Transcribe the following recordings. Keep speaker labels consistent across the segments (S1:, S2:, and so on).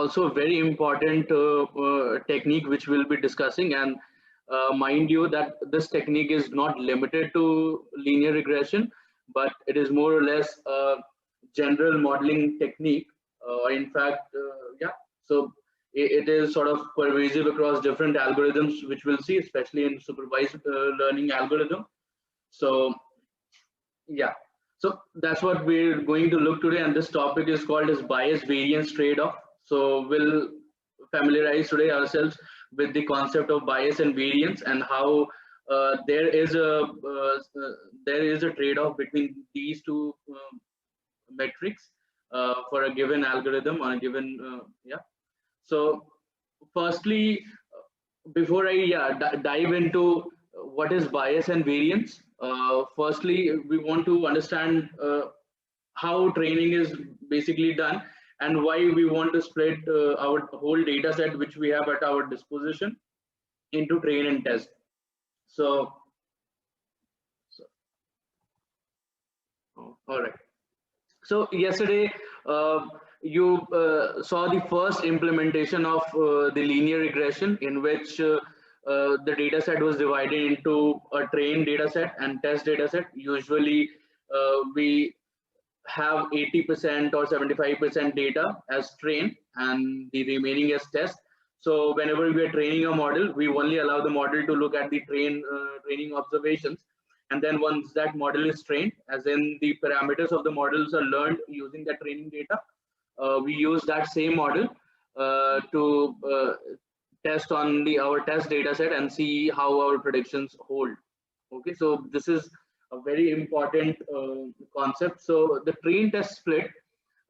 S1: also a very important technique which we'll be discussing. And mind you that this technique is not limited to linear regression, but it is more or less a general modeling technique. In fact, yeah, so it is sort of pervasive across different algorithms, which we'll see, especially in supervised learning algorithm. So yeah, so that's what we're going to look today, and this topic is called as bias-variance trade-off. So we'll familiarize today ourselves with the concept of bias and variance, and how there is a trade-off between these two metrics for a given algorithm on a given yeah. So firstly, before I dive into what is bias and variance, firstly we want to understand how training is basically done, and why we want to split our whole data set which we have at our disposition into train and test. So all right. So yesterday you saw the first implementation of the linear regression, in which the data set was divided into a trained data set and test data set. Usually we have 80% or 75% data as trained and the remaining as test. So whenever we are training a model, we only allow the model to look at the training observations. And then once that model is trained, as in the parameters of the models are learned using the training data, we use that same model to test on our test data set and see how our predictions hold. Okay, so this is a very important concept. So the train test split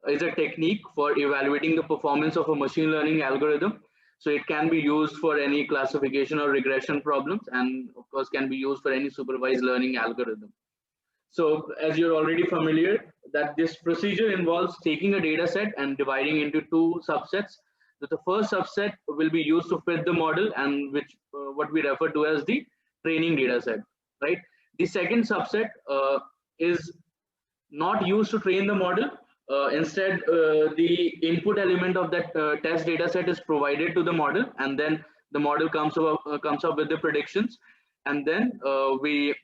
S1: is a technique for evaluating the performance of a machine learning algorithm. So it can be used for any classification or regression problems, and of course can be used for any supervised learning algorithm. So as you're already familiar, that this procedure involves taking a data set and dividing into two subsets. So the first subset will be used to fit the model, and which what we refer to as the training data set, right? The second subset is not used to train the model. Instead, the input element of that test data set is provided to the model, and then the model comes up with the predictions, and then we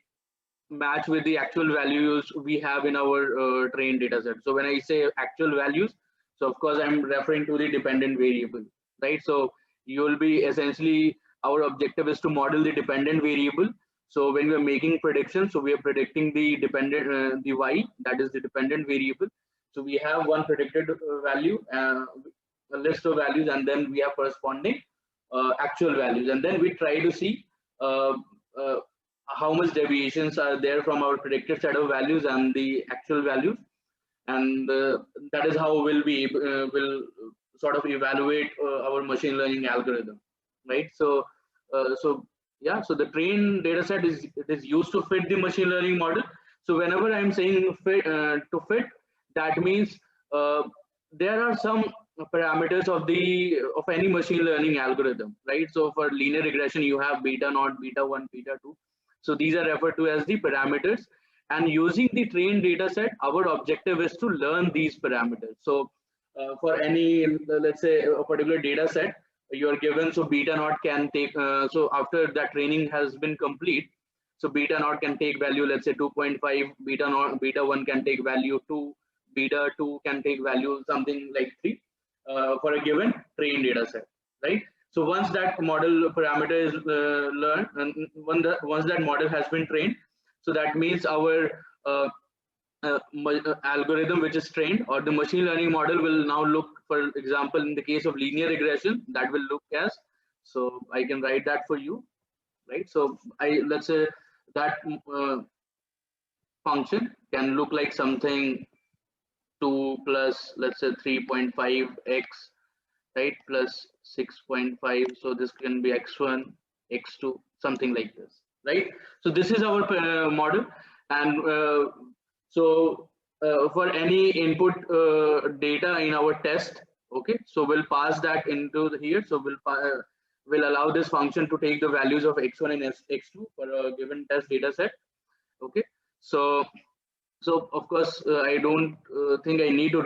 S1: match with the actual values we have in our trained data set. So when I say actual values, so of course I'm referring to the dependent variable, right? So you will be essentially, our objective is to model the dependent variable. So when we are making predictions, so we are predicting the dependent the y, that is the dependent variable. So we have one predicted value, a list of values, and then we have corresponding actual values, and then we try to see how much deviations are there from our predicted set of values and the actual values, and that is how we'll be will sort of evaluate our machine learning algorithm, right? So yeah, so the trained data set is used to fit the machine learning model. So whenever I'm saying fit, to fit, that means there are some parameters of any machine learning algorithm, right? So for linear regression, you have beta naught, beta 1, beta 2. So these are referred to as the parameters. And using the trained data set, our objective is to learn these parameters. So for any, let's say, a particular data set, you are given, so beta naught can take, so after that training has been complete, so beta naught can take value, let's say 2.5, beta 1 can take value 2, beta 2 can take value something like 3 for a given trained data set, right? So once that model parameter is learned, and once that model has been trained, so that means our algorithm which is trained, or the machine learning model, will now look, for example, in the case of linear regression, that will look as, so I can write that for you, right? So let's say that function can look like something 2 plus, let's say 3.5x, right, plus 6.5. So this can be x1, x2, something like this, right? So this is our model, and so for any input data in our test, okay, so we'll pass that into here. So we'll allow this function to take the values of x1 and x2 for a given test data set, okay? So So of course, I don't think I need to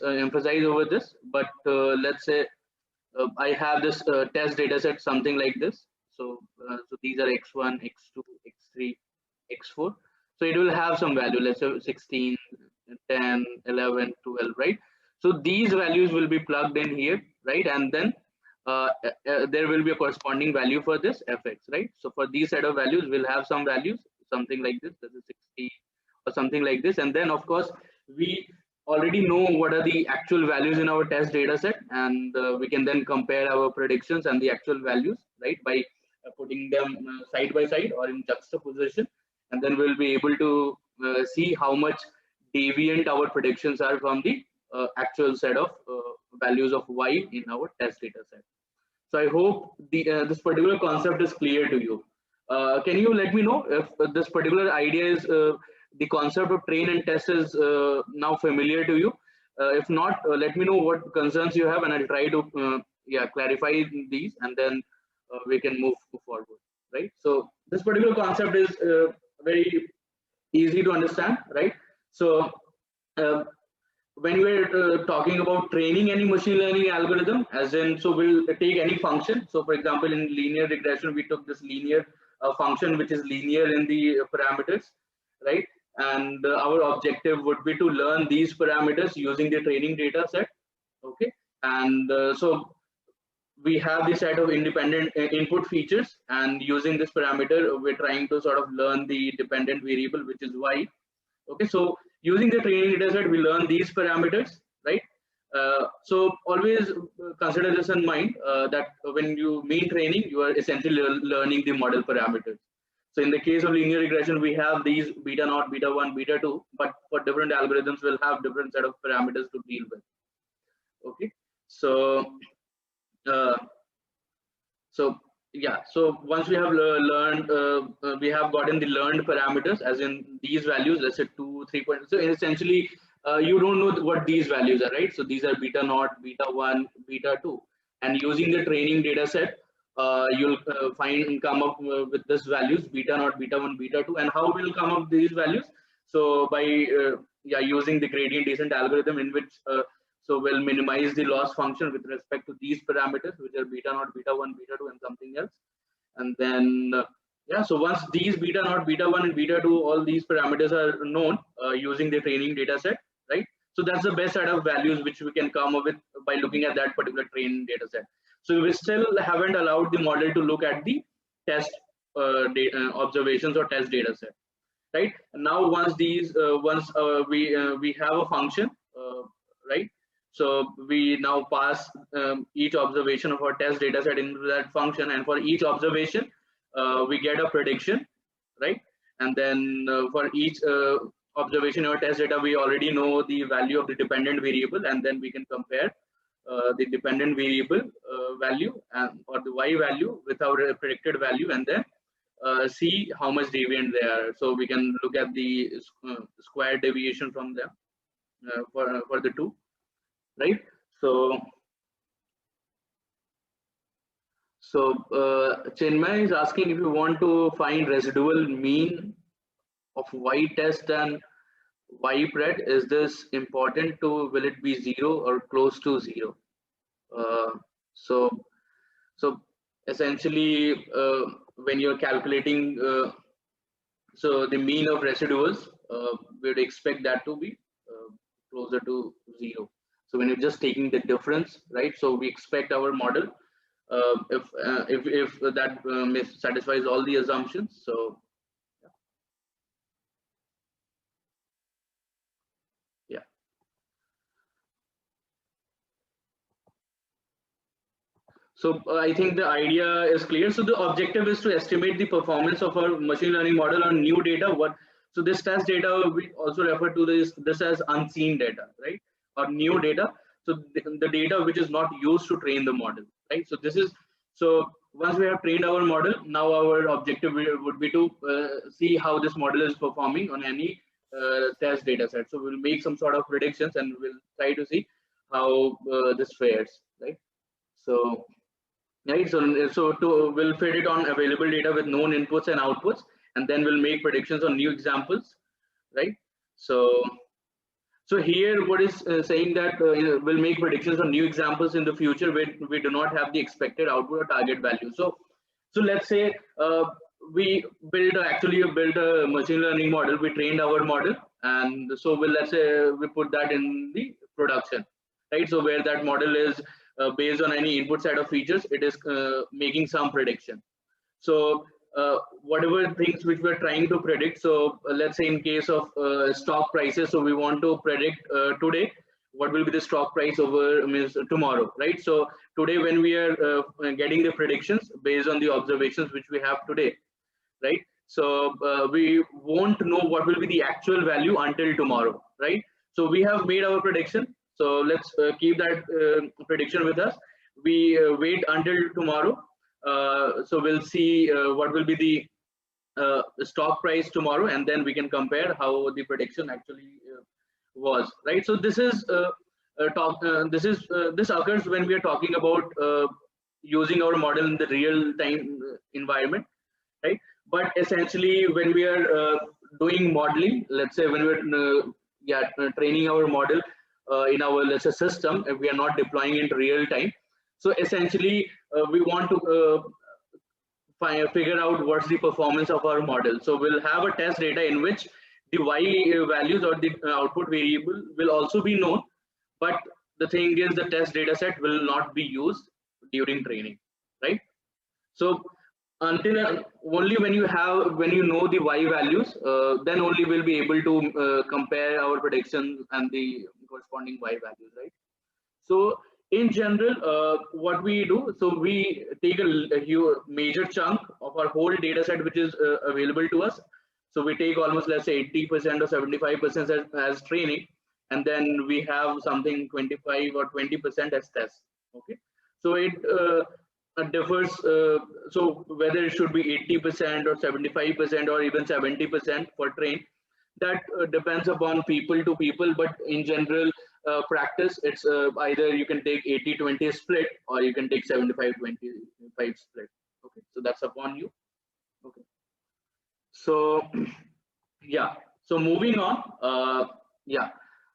S1: emphasize over this, but let's say I have this test data set, something like this. So these are x1, x2, x3, x4. So it will have some value, let's say 16, 10, 11, 12, right? So these values will be plugged in here, right? And then there will be a corresponding value for this fx, right? So for these set of values, we'll have some values, something like this is 60 or something like this. And then of course, we already know what are the actual values in our test data set, and we can then compare our predictions and the actual values, right, by putting them side by side or in juxtaposition, and then we'll be able to see how much deviant our predictions are from the actual set of values of y in our test data set. So I hope this particular concept is clear to you. Can you let me know if this particular idea is the concept of train and test is now familiar to you? If not, let me know what concerns you have, and I'll try to clarify these, and then we can move forward. Right. So this particular concept is very easy to understand, right? So when we're talking about training any machine learning algorithm, as in, so we'll take any function. So for example, in linear regression, we took this linear function, which is linear in the parameters, right? And our objective would be to learn these parameters using the training data set, okay? And so we have this set of independent input features, and using this parameter, we're trying to sort of learn the dependent variable, which is y. Okay, so using the training data set, we learn these parameters, right? So always consider this in mind, that when you mean training, you are essentially learning the model parameters. So in the case of linear regression, we have these beta naught, beta 1, beta 2, but for different algorithms, we'll have different set of parameters to deal with. Okay, so uh, so yeah, so once we have learned, we have gotten the learned parameters, as in these values, let's say 2, 3 point. So essentially, you don't know what these values are, right? So these are beta naught, beta 1, beta 2, and using the training data set, you'll come up with this values, beta naught, beta 1, beta 2, and how we'll come up with these values? So by using the gradient descent algorithm, in which so we'll minimize the loss function with respect to these parameters, which are beta naught, beta 1, beta 2, and something else. And then, so once these beta naught, beta 1, and beta 2, all these parameters are known using the training data set, right? So that's the best set of values which we can come up with by looking at that particular training data set. So we still haven't allowed the model to look at the test observations or test data set, right? Now, once we have a function, right? So we now pass each observation of our test data set into that function, and for each observation, we get a prediction, right? And then for each observation or test data, we already know the value of the dependent variable, and then we can compare the dependent variable value or the y value with our predicted value, and then see how much deviant they are. So we can look at the square deviation from them for the two, right? So Chinmay is asking if you want to find residual mean of y test and y pred, is this important to, will it be 0 or close to 0? Uh, so so essentially, when you're calculating so the mean of residuals, we would expect that to be closer to 0. So when you're just taking the difference, right? So we expect our model, if that satisfies all the assumptions. So yeah. So I think the idea is clear. So the objective is to estimate the performance of our machine learning model on new data. So this test data, we also refer to this as unseen data, right? Or new data. So the data which is not used to train the model, right? So this is, so once we have trained our model, now our objective would be to see how this model is performing on any test data set. So we'll make some sort of predictions, and we'll try to see how this fares, right? So right, we'll fit it on available data with known inputs and outputs, and then we'll make predictions on new examples, right? So so here what is saying that we'll make predictions on new examples in the future where we do not have the expected output or target value. So let's say we actually build a machine learning model, we trained our model, and so let's say we put that in the production, right? So where that model is based on any input set of features, it is making some prediction. So whatever things which we're trying to predict, so let's say in case of stock prices, so we want to predict today what will be the stock price over means tomorrow, right? So today when we are getting the predictions based on the observations which we have today, right? So we won't know what will be the actual value until tomorrow, right? So we have made our prediction, so let's keep that prediction with us. We wait until tomorrow, so we'll see what will be the stock price tomorrow, and then we can compare how the prediction actually was, right? So this is this occurs when we are talking about using our model in the real time environment, right? But essentially when we are doing modeling, let's say when we're training our model in our, let's say, system, if we are not deploying it real time, so essentially we want to figure out what's the performance of our model. So we'll have a test data in which the y values or the output variable will also be known, but the thing is the test data set will not be used during training, right? So until only when you know the y values, then only we'll be able to compare our predictions and the corresponding y values, right? So in general, what we do, so we take a major chunk of our whole data set which is available to us. So we take almost, let's say, 80% or 75% as training, and then we have something 25 or 20% as test. Okay, so it differs. So whether it should be 80% or 75% or even 70% for train, that depends upon people to people, but in general practice, it's either you can take 80-20 split or you can take 75-25 split. Okay, so that's upon you. Okay, so yeah, so moving on, yeah,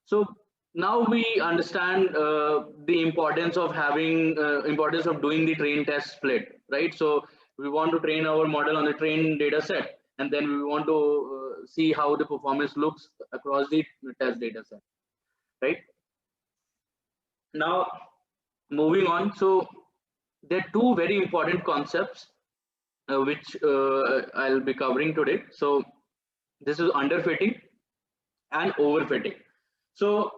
S1: so now we understand the importance of having importance of doing the train test split, right? So we want to train our model on the train data set, and then we want to see how the performance looks across the test data set, right? Now moving on, so there are two very important concepts which I'll be covering today. So this is underfitting and overfitting. So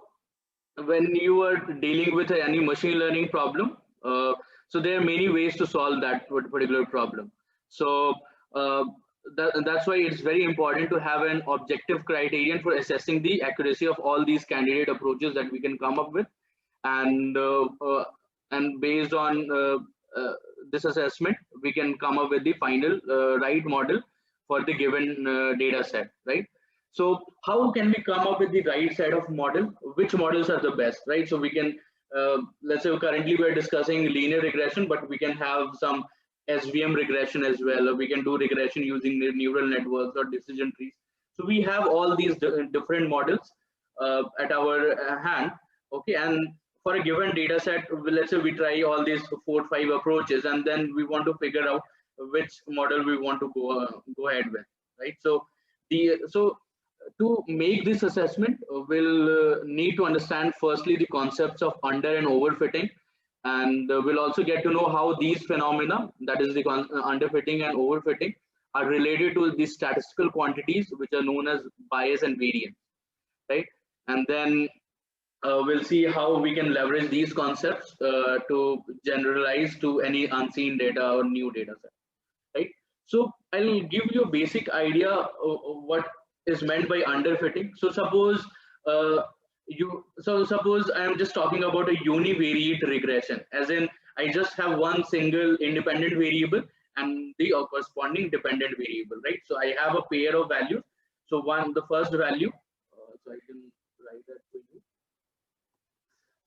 S1: when you are dealing with any machine learning problem, so there are many ways to solve that particular problem. So that's why it's very important to have an objective criterion for assessing the accuracy of all these candidate approaches that we can come up with, and based on this assessment, we can come up with the final right model for the given data set, right? So how can we come up with the right set of model? Which models are the best, right? So we can, let's say currently we're discussing linear regression, but we can have some SVM regression as well, or we can do regression using the neural networks or decision trees. So we have all these different models at our hand, okay? And for a given data set, let's say we try all these 4 or 5 approaches, and then we want to figure out which model we want to go ahead with, right? So to make this assessment, we'll need to understand firstly the concepts of under and overfitting, and we'll also get to know how these phenomena, that is the underfitting and overfitting, are related to the statistical quantities which are known as bias and variance, right? And then we'll see how we can leverage these concepts to generalize to any unseen data or new data set, right? So I'll give you a basic idea of what is meant by underfitting. So suppose suppose I am just talking about a univariate regression, as in I just have one single independent variable and the corresponding dependent variable, right? So I have a pair of values. So the first value, so I can write that for you.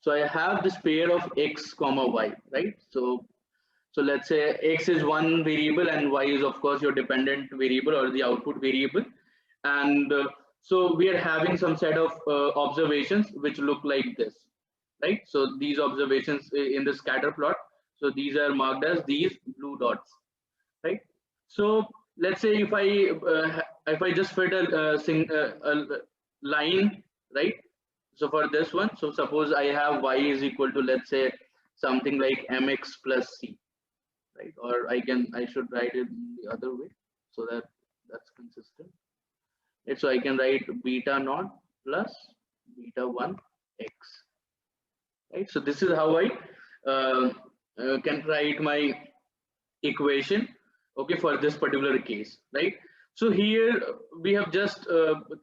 S1: So I have this pair of x comma y, right? So let's say x is one variable and y is of course your dependent variable or the output variable. And So we are having some set of observations which look like this, right? So these observations in the scatter plot, so these are marked as these blue dots, right? So let's say if I just fit a line, right? So for this one, so suppose I have y is equal to, let's say, something like mx plus c, right? Or I should write it the other way so that that's consistent. Right? So I can write beta naught plus beta 1 x, right? So this is how I can write my equation, okay, for this particular case, right? So here we have just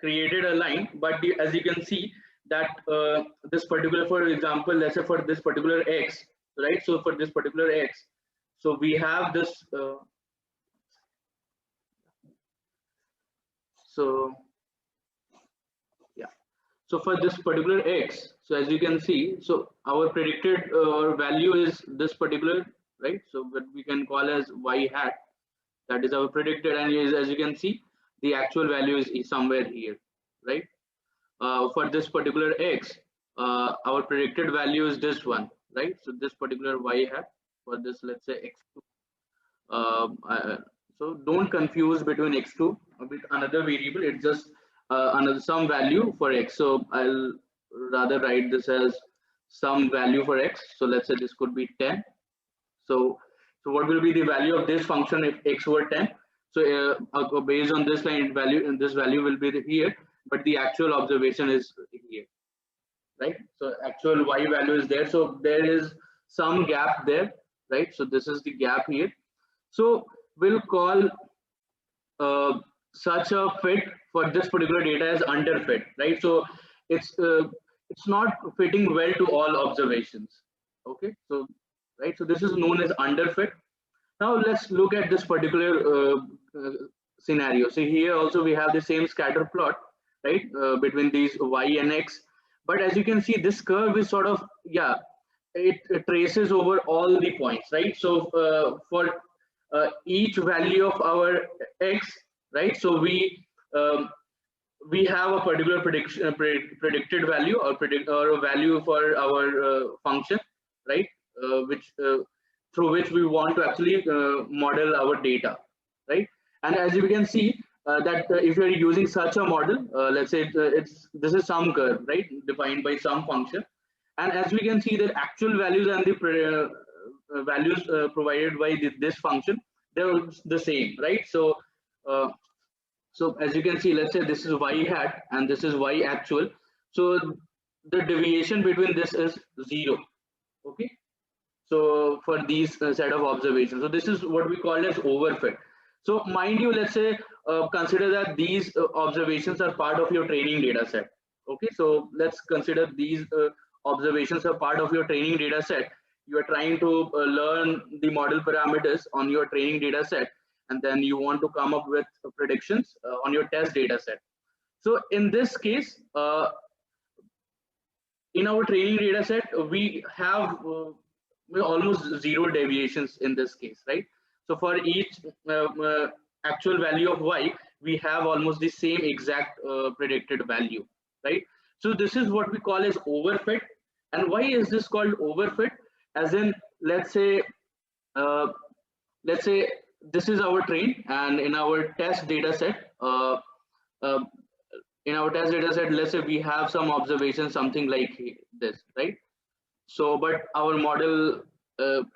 S1: created a line, but as you can see that this particular, for example, let's say for this particular x, right? So for this particular x, so we have this so yeah, so for this particular x, so as you can see, so our predicted value is this particular, right? So what we can call as y hat, that is our predicted, and as you can see, the actual value is somewhere here, right? For this particular x, our predicted value is this one, right? So this particular y hat for this, let's say x2. So don't confuse between x2 with another variable. It's just another some value for x. So I'll rather write this as some value for x. So let's say this could be 10. So what will be the value of this function if x were 10? So based on this line value, and this value will be here, but the actual observation is here, right? So actual y value is there. So there is some gap there, right? So this is the gap here. So we'll call such a fit for this particular data as underfit, right? So it's not fitting well to all observations. Okay, so right, so this is known as underfit. Now let's look at this particular scenario. So here also we have the same scatter plot, right, between these y and x. But as you can see, this curve is sort of, yeah, it traces over all the points, right? So for each value of our x, right? So we have a particular predicted value or a value for our function, right? Which through which we want to actually model our data, right? And as you can see that if you are using such a model, let's say this is some curve, right, defined by some function, and as we can see that actual values and the values provided by this function, they're the same, right? So so as you can see, let's say this is y hat and this is y actual, so the deviation between this is 0, okay? So for these set of observations, so this is what we call as overfit. So mind you, let's say consider that these observations are part of your training data set, okay? So let's consider these observations are part of your training data set. You are trying to learn the model parameters on your training data set, and then you want to come up with predictions on your test data set. So in this case, in our training data set, we have almost 0 deviations in this case, right? So for each actual value of y, we have almost the same exact predicted value, right? So this is what we call as overfit. And why is this called overfit? As in, let's say this is our train, and in our test data set, let's say we have some observation, something like this, right? So, but our model,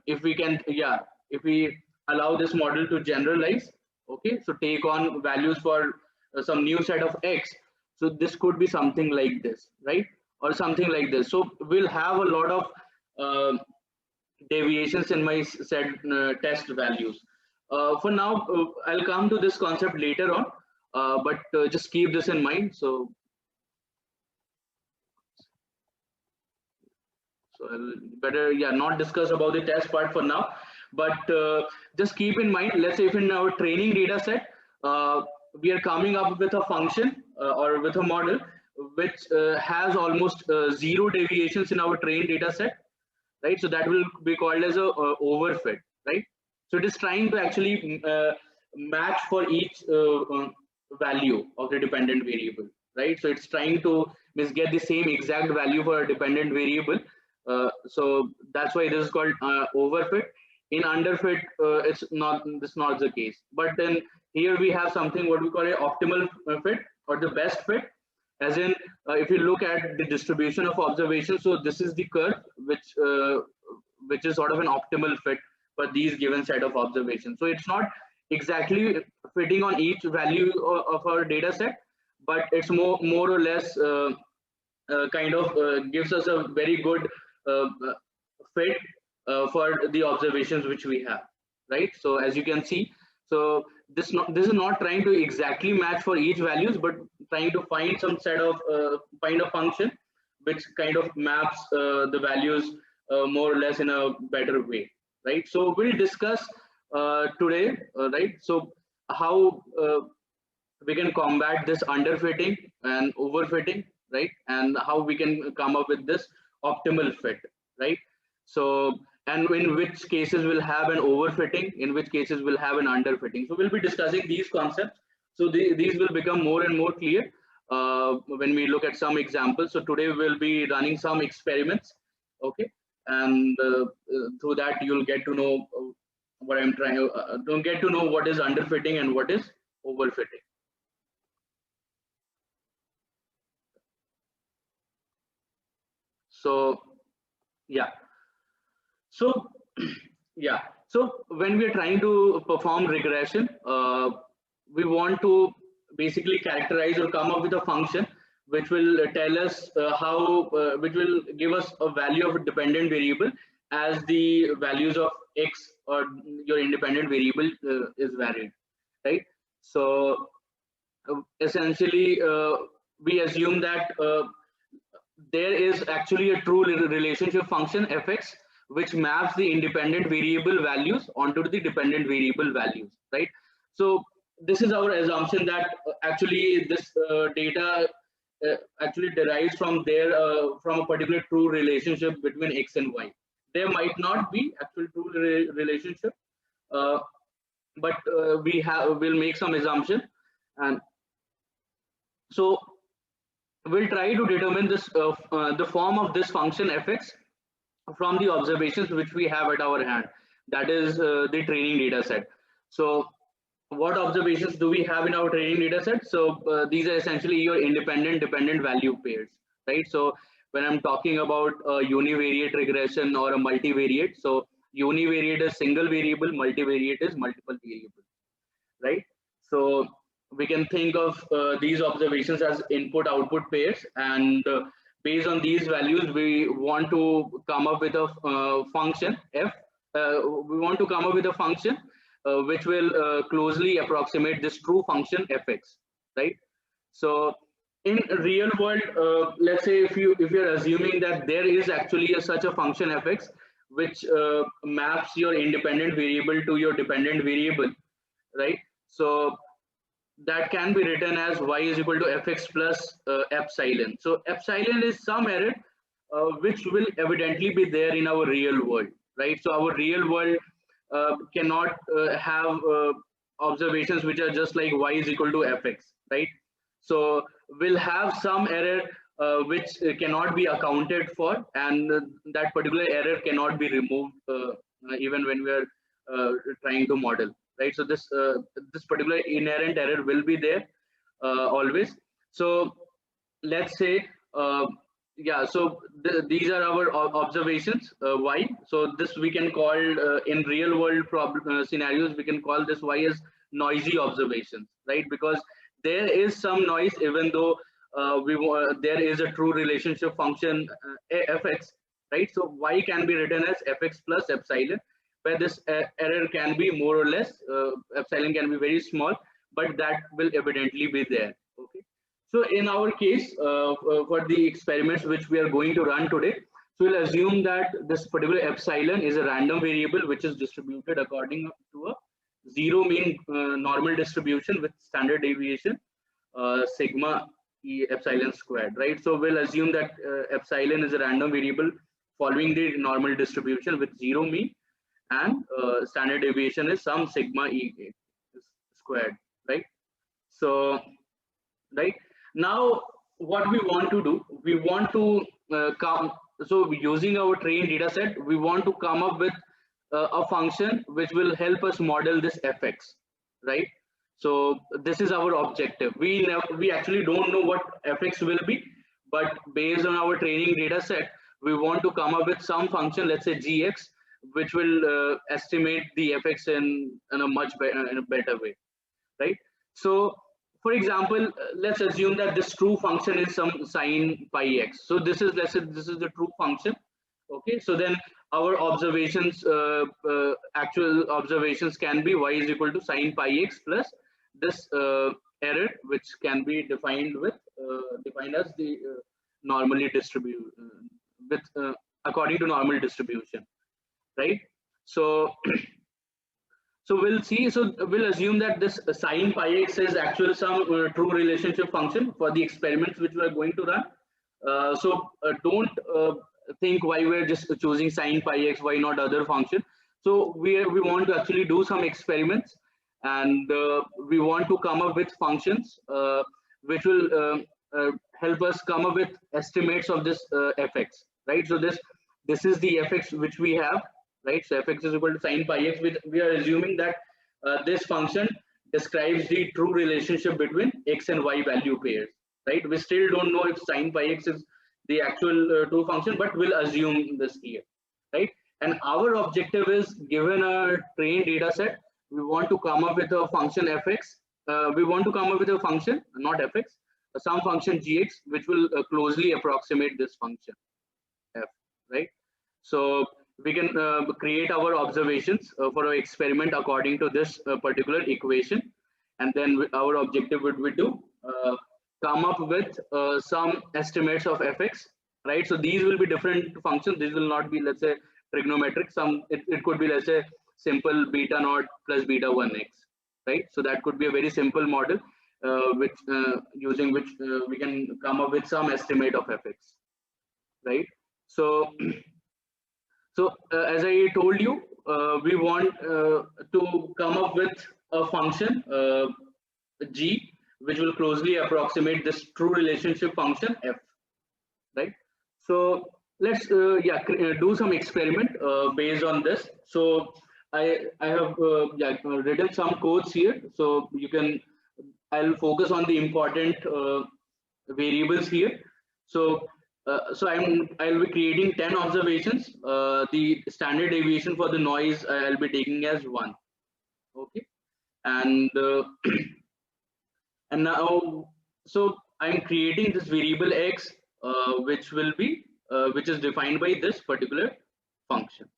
S1: if we allow this model to generalize, okay, so take on values for some new set of x, so this could be something like this, right? Or something like this. So we'll have a lot of deviations in my set test values. For now, I'll come to this concept later on, but just keep this in mind. So I'll better not discuss about the test part for now, but just keep in mind, let's say if in our training data set we are coming up with a function or with a model which has almost 0 deviations in our trained data set, right? So that will be called as a overfit, right? So it is trying to actually match for each value of the dependent variable, right? So it's trying to get the same exact value for a dependent variable. So that's why this is called overfit. In underfit, it's not the case. But then here we have something what we call an optimal fit or the best fit, as in if you look at the distribution of observations. So this is the curve which is sort of an optimal fit for these given set of observations. So it's not exactly fitting on each value of our data set, but it's more or less kind of gives us a very good fit for the observations which we have, right? So as you can see, so this is not trying to exactly match for each values, but trying to find some set of find a function which kind of maps the values more or less in a better way, right? So we'll discuss today, right? So how we can combat this underfitting and overfitting, right? And how we can come up with this optimal fit, right? So, and in which cases we'll have an overfitting, in which cases we'll have an underfitting. So we'll be discussing these concepts. So these will become more and more clear when we look at some examples. So today we'll be running some experiments, okay? And through that you'll get to know what I'm trying to don't get to know what is underfitting and what is overfitting. So yeah, so yeah, so when we are trying to perform regression, we want to basically characterize or come up with a function which will tell us which will give us a value of a dependent variable as the values of x or your independent variable is varied, right? So essentially we assume that there is actually a true relationship function fx which maps the independent variable values onto the dependent variable values, right? So this is our assumption that actually this data actually derives from from a particular true relationship between x and y. There might not be actual true relationship, but we'll make some assumption, and so we'll try to determine this the form of this function fx from the observations which we have at our hand, that is the training data set. So what observations do we have in our training data set? So these are essentially your independent dependent value pairs, right? So when I'm talking about a univariate regression or a multivariate, so univariate is single variable, multivariate is multiple variable, right? So we can think of these observations as input output pairs, and based on these values we want to come up with a function f. We want to come up with a function which will closely approximate this true function fx, right? So in real world, let's say if you're assuming that there is actually such a function fx which maps your independent variable to your dependent variable, right? So that can be written as y is equal to fx plus epsilon. So epsilon is some error which will evidently be there in our real world, right? So our real world cannot have observations which are just like y is equal to fx, right? So we'll have some error which cannot be accounted for, and that particular error cannot be removed even when we are trying to model, right? So this particular inherent error will be there always. So let's say yeah, so these are our observations y. So this we can call in real world problem scenarios, we can call this y as noisy observations, right? Because there is some noise even though there is a true relationship function fx, right? So y can be written as fx plus epsilon, where this error can be more or less, epsilon can be very small, but that will evidently be there, okay? So in our case, for the experiments which we are going to run today, so we'll assume that this particular epsilon is a random variable which is distributed according to a zero mean normal distribution with standard deviation sigma e epsilon squared, right? So we'll assume that epsilon is a random variable following the normal distribution with zero mean, and standard deviation is some sigma e squared, right? So right Now, what we want to do, we want to so using our trained data set, we want to come up with a function which will help us model this fx, right? So this is our objective. We actually don't know what fx will be, but based on our training data set, we want to come up with some function, let's say gx, which will estimate the fx in a much better, in a better way, right? So for example, let's assume that this true function is some sine pi x. So this is, let's say this is the true function. Okay, so then our observations, actual observations can be y is equal to sine pi x plus this error, which can be defined with defined as the normally distribute with according to normal distribution, right? So so we'll see. So we'll assume that this sine pi x is actually some true relationship function for the experiments which we are going to run. Don't think why we're just choosing sine pi x, why not other function. So we want to actually do some experiments, and we want to come up with functions which will help us come up with estimates of this fx, right? So this is the fx which we have, right? So fx is equal to sine pi x. We are assuming that this function describes the true relationship between x and y value pairs, right? We still don't know if sine pi x is the actual true function, but we'll assume this here, right? And our objective is, given a trained data set, we want to come up with a function fx. We want to come up with a function, not fx, some function gx, which will closely approximate this function f, right? So we can create our observations for our experiment according to this particular equation, and then our objective would be to come up with some estimates of fx, right? So these will be different functions. These will not be, let's say, trigonometric. It could be, let's say, simple beta naught plus beta 1x, right? So that could be a very simple model which using which we can come up with some estimate of fx, right? So so as I told you, we want to come up with a function g, which will closely approximate this true relationship function f, right? So let's do some experiment based on this. So I have written some codes here, so you can, I'll focus on the important variables here. So I'll be creating 10 observations. The standard deviation for the noise I'll be taking as 1. Okay, and and now, so I'm creating this variable x, which is defined by this particular function,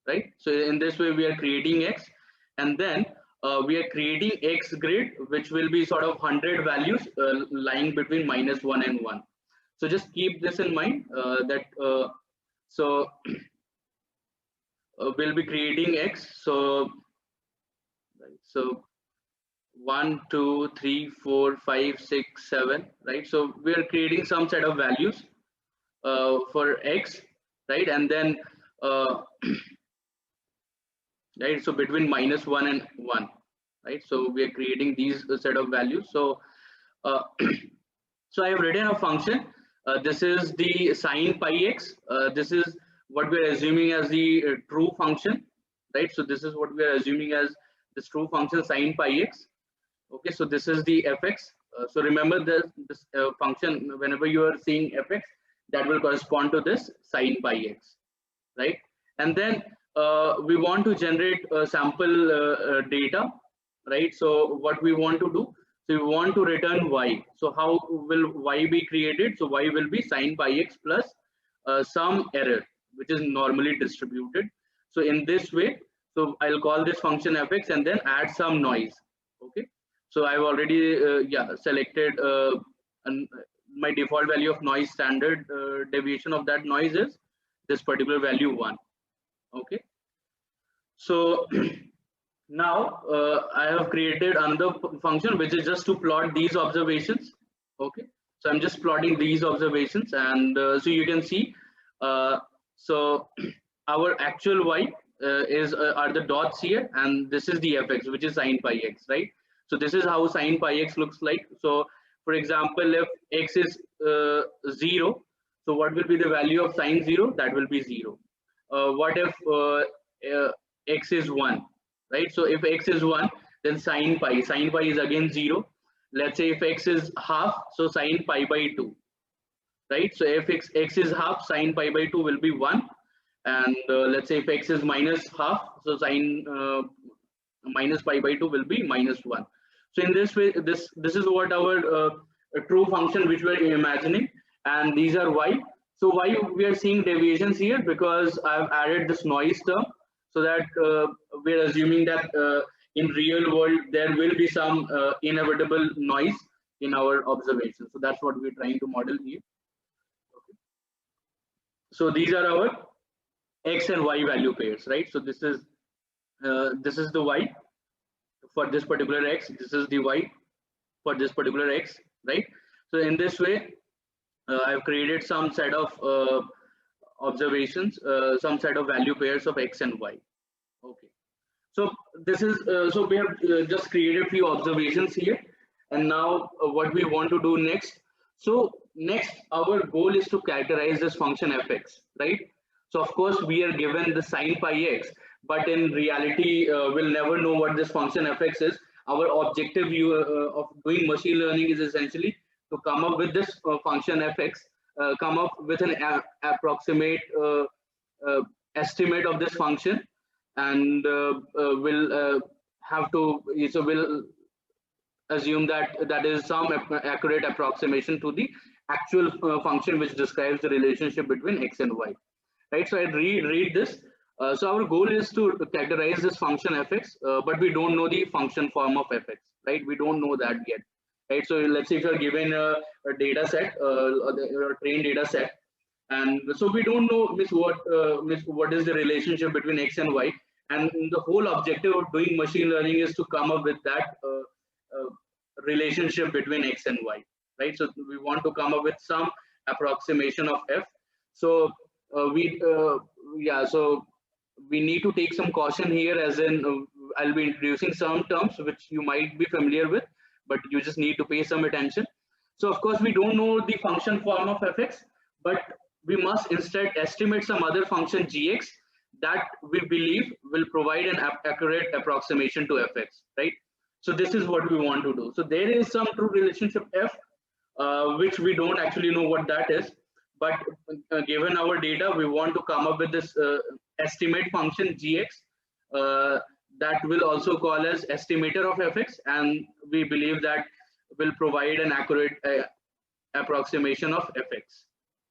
S1: right? So in this way, we are creating x, and then we are creating x grid, which will be sort of 100 values lying between -1 and 1. So just keep this in mind that we'll be creating x. So 1, 2, 3, 4, 5, 6, 7, right? So we are creating some set of values for x, right? And then right, so between -1 and 1, right? So we are creating these set of values. So so I have written a function. This is the sine pi x. This is what we are assuming as the true function, right? So this is what we are assuming as this true function sine pi x. Okay, so this is the fx. So remember this function, whenever you are seeing fx, that will correspond to this sine pi x, right? And then we want to generate sample data, right? So what we want to do, so we want to return y. So how will y be created? So y will be sine pi x plus some error, which is normally distributed. So in this way, so I'll call this function fx and then add some noise. Okay, so I've already selected and my default value of noise, standard deviation of that noise is this particular value 1. Okay, so now I have created another function which is just to plot these observations. Okay, so I'm just plotting these observations, and so you can see so our actual y are the dots here, and this is the fx, which is sine pi x, right? So this is how sine pi x looks like. So For example, if x is 0, so what will be the value of sine 0? That will be 0. What if x is 1, right? So if x is 1, then sine pi is again 0. Let's say if x is half, so sine pi by 2, right? So if x is half, sine pi by 2 will be 1. And let's say if x is minus half, so sine minus pi by 2 will be minus 1. So in this way, this is what our true function which we are imagining, and these are y. So why we are seeing deviations here? Because I've added this noise term, so that we are assuming that in real world there will be some inevitable noise in our observation. So that's what we're trying to model here. Okay. So these are our x and y value pairs, right? So this is the y for this particular x, this is the y for this particular x, right? So in this way, I've created some set of observations, some set of value pairs of x and y. Okay. So this is so we have just created few observations here, and now what we want to do next. So next, our goal is to characterize this function fx, right? So of course we are given the sine pi x, but in reality we'll never know what this function fx is. Our objective of doing machine learning is essentially to come up with this function fx, come up with an approximate estimate of this function, and we'll have to, so we'll assume that that is some accurate approximation to the actual function which describes the relationship between x and y, right? So I read this. So our goal is to characterize this function fx, but we don't know the function form of fx, right? We don't know that yet, right? So let's say if you're given a data set, a trained data set, and so we don't know what is the relationship between x and y, and the whole objective of doing machine learning is to come up with that relationship between x and y, right? So we want to come up with some approximation of f. So so we need to take some caution here, as in I'll be introducing some terms which you might be familiar with, but you just need to pay some attention. So of course we don't know the function form of fx, but we must instead estimate some other function gx that we believe will provide an accurate approximation to fx, right? So this is what we want to do. So there is some true relationship f, which we don't actually know what that is, but given our data, we want to come up with this estimate function gx that will also call as estimator of fx, and we believe that will provide an accurate approximation of fx,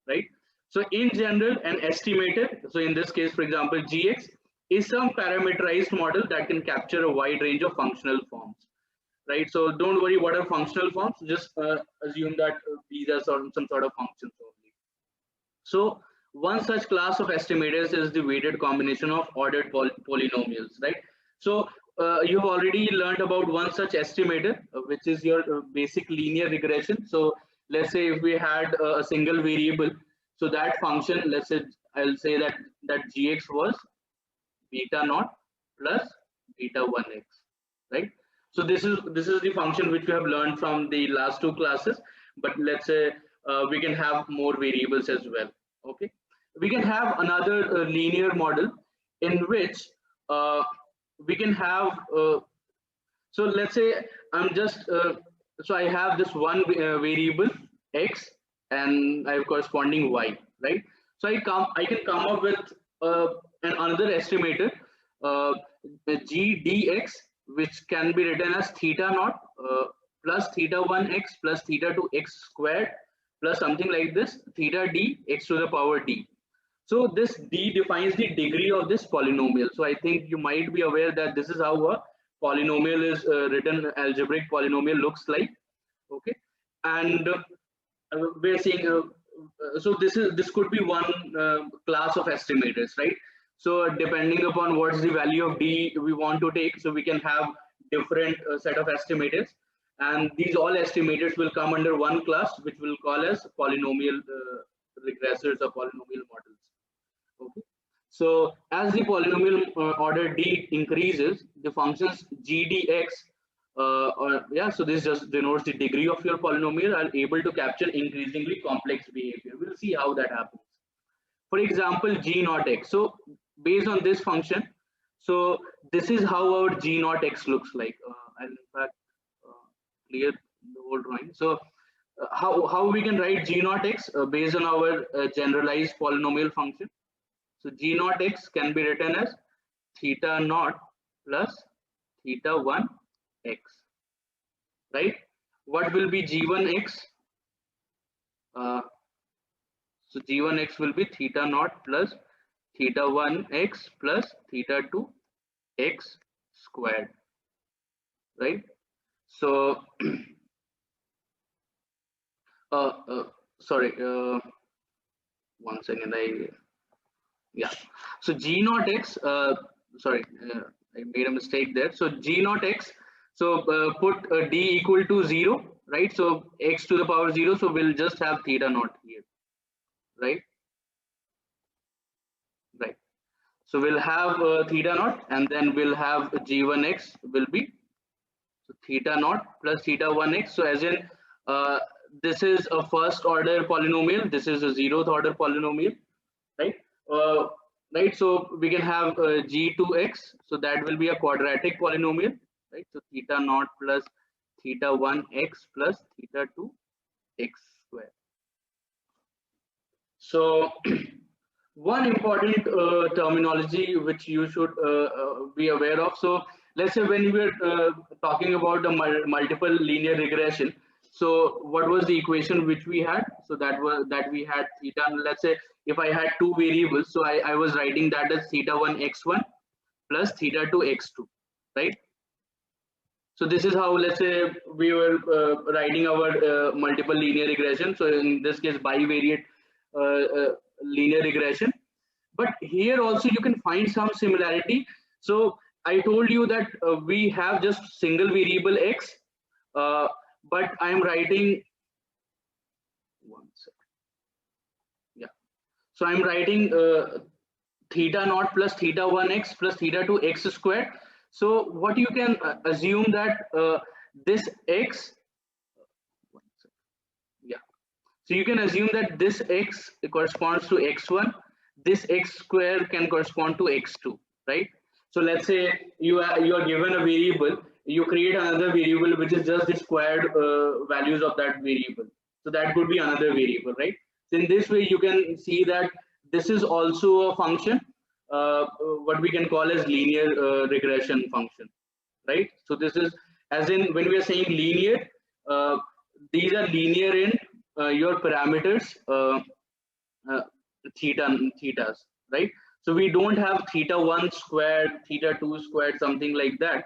S1: right? So in general, an estimator, so in this case, for example, gx is some parameterized model that can capture a wide range of functional forms, right? So don't worry what are functional forms, just assume that these are some sort of functions only. So one such class of estimators is the weighted combination of ordered polynomials, right? So you've already learned about one such estimator, which is your basic linear regression. So let's say if we had a single variable, so that function, let's say I'll say that gx was beta naught plus beta 1x, right? So this is the function which we have learned from the last two classes, but let's say we can have more variables as well. Okay, we can have another linear model in which we can have so let's say I'm just so I have this one variable x and I have corresponding y, right? So I can come up with another estimator g dx, which can be written as theta naught plus theta 1x plus theta 2x squared plus something like this theta d x to the power d. So this d defines the degree of this polynomial. So I think you might be aware that this is how a polynomial is written, algebraic polynomial looks like. Okay, and we're seeing so this could be one class of estimators, right? So depending upon what's the value of d we want to take, so we can have different set of estimators, and these all estimators will come under one class which we'll call as polynomial regressors or polynomial models. Okay, so as the polynomial order d increases, the functions g dx So this just denotes the degree of your polynomial are able to capture increasingly complex behavior. We'll see how that happens. For example, g naught x. So based on this function, so this is how our g naught x looks like. I'll in fact clear the whole drawing. So how we can write g naught x based on our generalized polynomial function. So g naught x can be written as theta naught plus theta 1 x, right? What will be g1x? So g1x will be theta naught plus theta 1x plus theta 2x squared, right? So sorry, 1 second. So g naught x. Sorry, I made a mistake there. So g naught x. So put d equal to 0, right? So x to the power 0. So we'll just have theta naught here, right? Right. So we'll have theta naught, and then we'll have g1x will be so theta naught plus theta 1x. So as in this is a first order polynomial. This is a 0th order polynomial, right? Right. So we can have g2x. So that will be a quadratic polynomial, right? So theta naught plus theta 1x plus theta 2x square. So one important terminology which you should be aware of. So let's say when we were talking about the multiple linear regression, so what was the equation which we had? So that we had theta. Let's say if I had two variables, so I was writing that as theta 1 x1 plus theta 2 x2, right? So this is how, let's say, we were writing our multiple linear regression. So in this case, bivariate linear regression. But here also you can find some similarity. So I told you that we have just single variable x, but I am writing 1 second. Yeah. So I'm writing theta naught plus theta 1x plus theta 2x squared. So what you can assume that this x, yeah. So you can assume that this x corresponds to x1, this x square can correspond to x2, right? So let's say you are given a variable, you create another variable which is just the squared values of that variable. So that could be another variable, right? So in this way you can see that this is also a function, what we can call as linear regression function, right? So this is, as in when we are saying linear, these are linear in your parameters thetas, right? So we don't have theta 1 squared, theta 2 squared, something like that.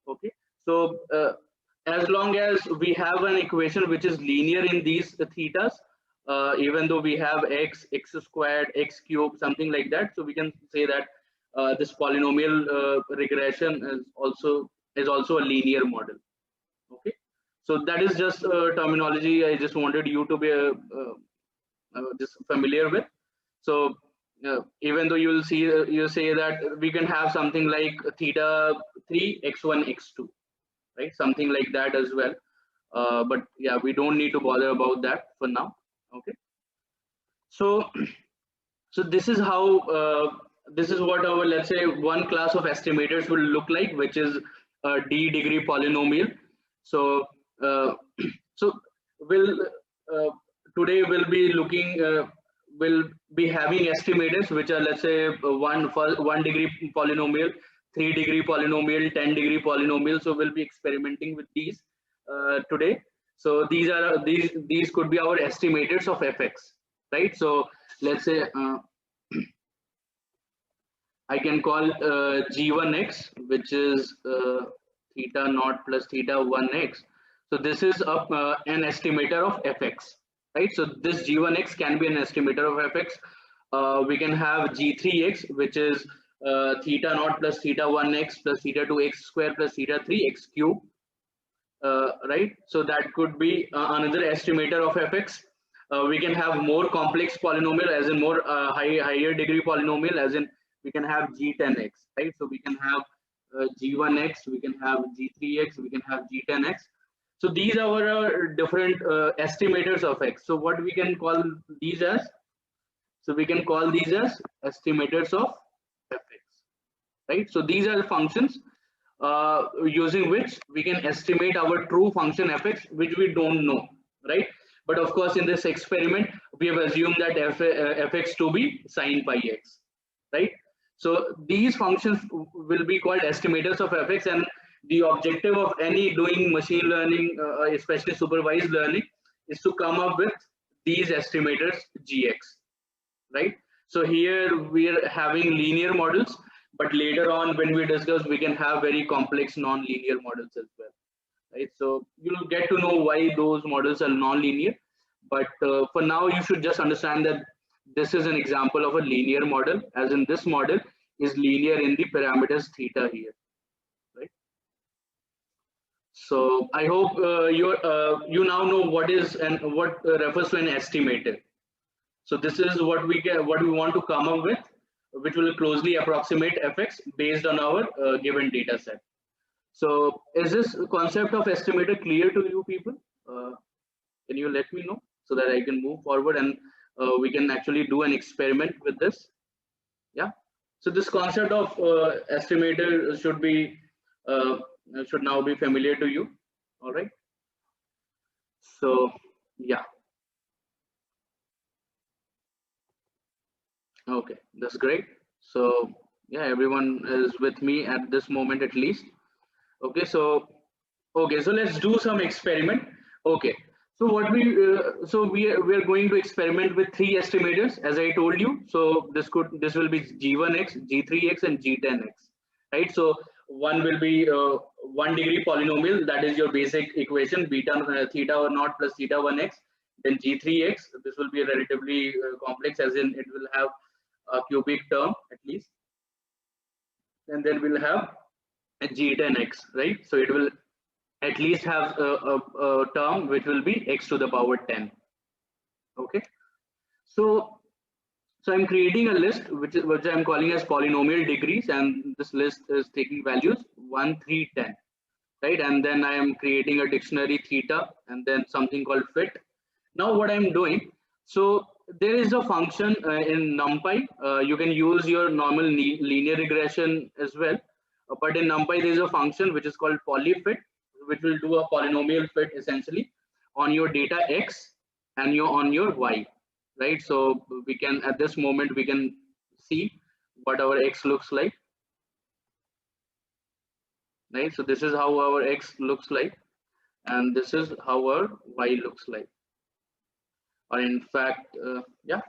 S1: Okay, so as long as we have an equation which is linear in these thetas, even though we have x squared, x cubed, something like that, so we can say that this polynomial regression is also a linear model. Okay, so that is just terminology I just wanted you to be just familiar with. So even though you say that we can have something like theta 3 x1 x2, right? Something like that as well. But yeah, we don't need to bother about that for now. Okay. So this is how this is what our, let's say, one class of estimators will look like, which is a d degree polynomial. So so we'll today we'll be looking will be having estimators which are, let's say, 1 degree polynomial, 3 degree polynomial, 10 degree polynomial. So we'll be experimenting with these today. So these could be our estimators of fx, right? So let's say I can call g1x, which is theta naught plus theta 1x. So this is an estimator of fx, right? So this g1x can be an estimator of fx. We can have g3x, which is theta naught plus theta 1x plus theta 2x square plus theta 3x cube, right? So that could be another estimator of fx. We can have more complex polynomial, as in more higher degree polynomial, as in we can have g10x, right? So we can have G1x, we can have G3x, we can have G10x. So these are our different estimators of x. So what we can call these as? So we can call these as estimators of fx, right? So these are the functions using which we can estimate our true function fx, which we don't know, right? But of course, in this experiment, we have assumed that fx to be sine pi x, right? So these functions will be called estimators of fx, and the objective of any doing machine learning, especially supervised learning, is to come up with these estimators gx, right? So here we are having linear models, but later on when we discuss, we can have very complex non-linear models as well, right? So you'll get to know why those models are non-linear, but for now you should just understand that this is an example of a linear model, as in this model is linear in the parameters theta here, right? So I hope you now know what is and what refers to an estimator. So this is what we want to come up with, which will closely approximate fx based on our given data set. So is this concept of estimator clear to you people? Can you let me know so that I can move forward and we can actually do an experiment with this? Yeah. So this concept of estimator should now be familiar to you. All right. So yeah. Okay, that's great. So yeah, everyone is with me at this moment at least. Okay, so let's do some experiment. Okay, so what we are going to experiment with three estimators, as I told you. So this will be G1x, G3x, and G10x, right? So one will be 1 degree polynomial, that is your basic equation, beta theta or naught plus theta 1x. Then G3x, this will be relatively complex, as in it will have a cubic term at least, and then we'll have a G10x, right? So it will at least have a term which will be x to the power 10. Okay, so I'm creating a list which I'm calling as polynomial degrees, and this list is taking values 1, 3, 10, right? And then I am creating a dictionary theta and then something called fit. Now what I'm doing, so there is a function in NumPy. You can use your normal linear regression as well, but in NumPy there is a function which is called Polyfit, which will do a polynomial fit essentially on your data x and on your y, right? So we can, at this moment, we can see what our x looks like, right? So this is how our x looks like, and this is how our y looks like. Or in fact, yeah.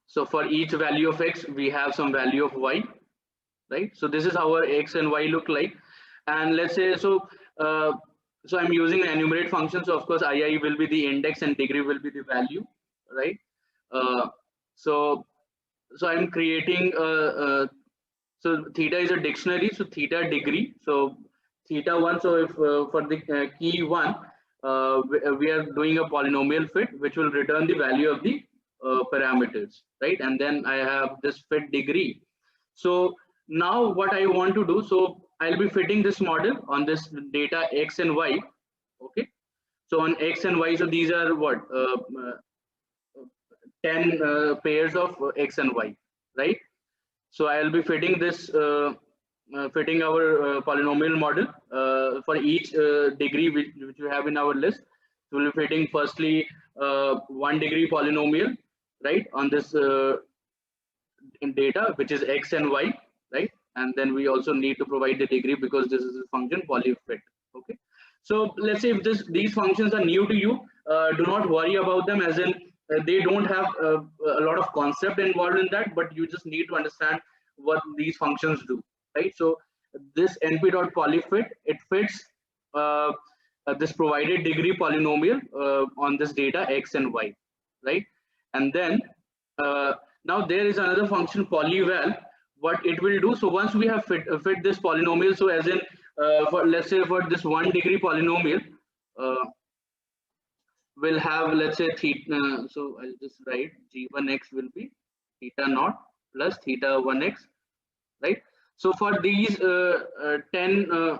S1: So for each value of x, we have some value of y, right? So this is how our x and y look like. And let's say, so I'm using an enumerate function. So of course, II will be the index and degree will be the value, right? So I'm creating, so theta is a dictionary. So theta degree. So theta 1. So if for the key 1, we are doing a polynomial fit, which will return the value of the parameters, right? And then I have this fit degree. So now what I want to do, so I'll be fitting this model on this data x and y. Okay, so on x and y, so these are what 10 pairs of x and y, right? So I'll be fitting this fitting our polynomial model for each degree which we have in our list. So we'll be fitting firstly 1 degree polynomial, right, on this in data which is x and y, right? And then we also need to provide the degree because this is a function polyfit. Okay, so let's say if these functions are new to you, do not worry about them, as in they don't have a lot of concept involved in that, but you just need to understand what these functions do, right? So this np.polyfit, it fits this provided degree polynomial on this data x and y, right? And then now there is another function polyvel. What it will do, so once we have fit this polynomial, so as in for, let's say, for this 1 degree polynomial, we'll have, let's say, theta. So I'll just write g1x will be theta naught, plus theta 1x, right? So for these 10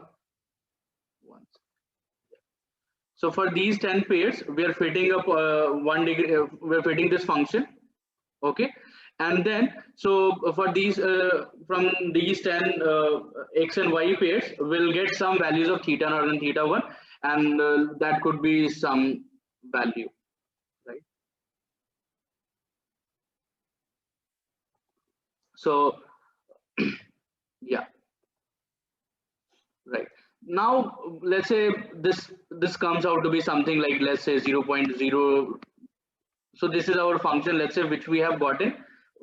S1: so for these 10 pairs, we are fitting up 1 degree, we are fitting this function, okay? And then, so for these, from these 10 x and y pairs, we'll get some values of theta naught and theta 1, and that could be some value, right? So, yeah, right. Now, let's say this comes out to be something like, let's say 0.0. So this is our function, let's say, which we have gotten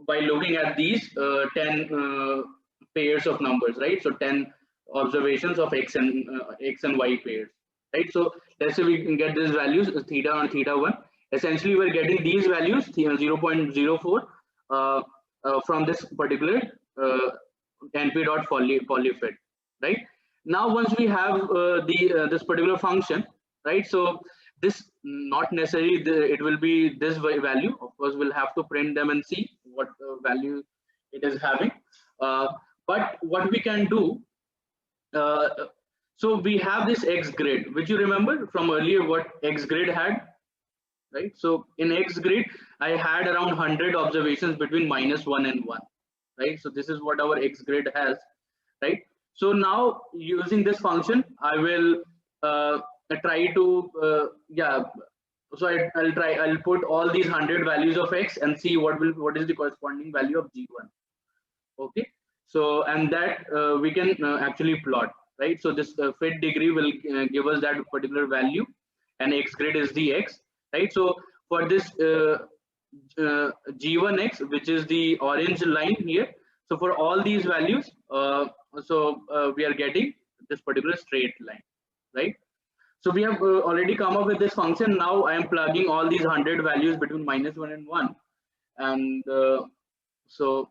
S1: by looking at these 10 pairs of numbers, right? So 10 observations of x and y pairs, right? So let's say we can get these values, theta and theta 1. Essentially, we're getting these values, 0.04, from this particular np.polyfit, right? Now, once we have this particular function, right? So this not necessarily it will be this value. Of course, we'll have to print them and see what value it is having. But what we can do, uh, so we have this x grid, which you remember from earlier what x grid had, right? So in x grid, I had around 100 observations between -1 and 1, right? So this is what our x grid has, right? So now using this function, I will try to yeah. So I'll put all these 100 values of x and see what is the corresponding value of g1. Okay. So and that we can actually plot, right? So this fit degree will give us that particular value, and x grid is the x, right? So for this g1x, which is the orange line here, so for all these values, we are getting this particular straight line, right? So we have already come up with this function. Now I am plugging all these 100 values between -1 and 1, and so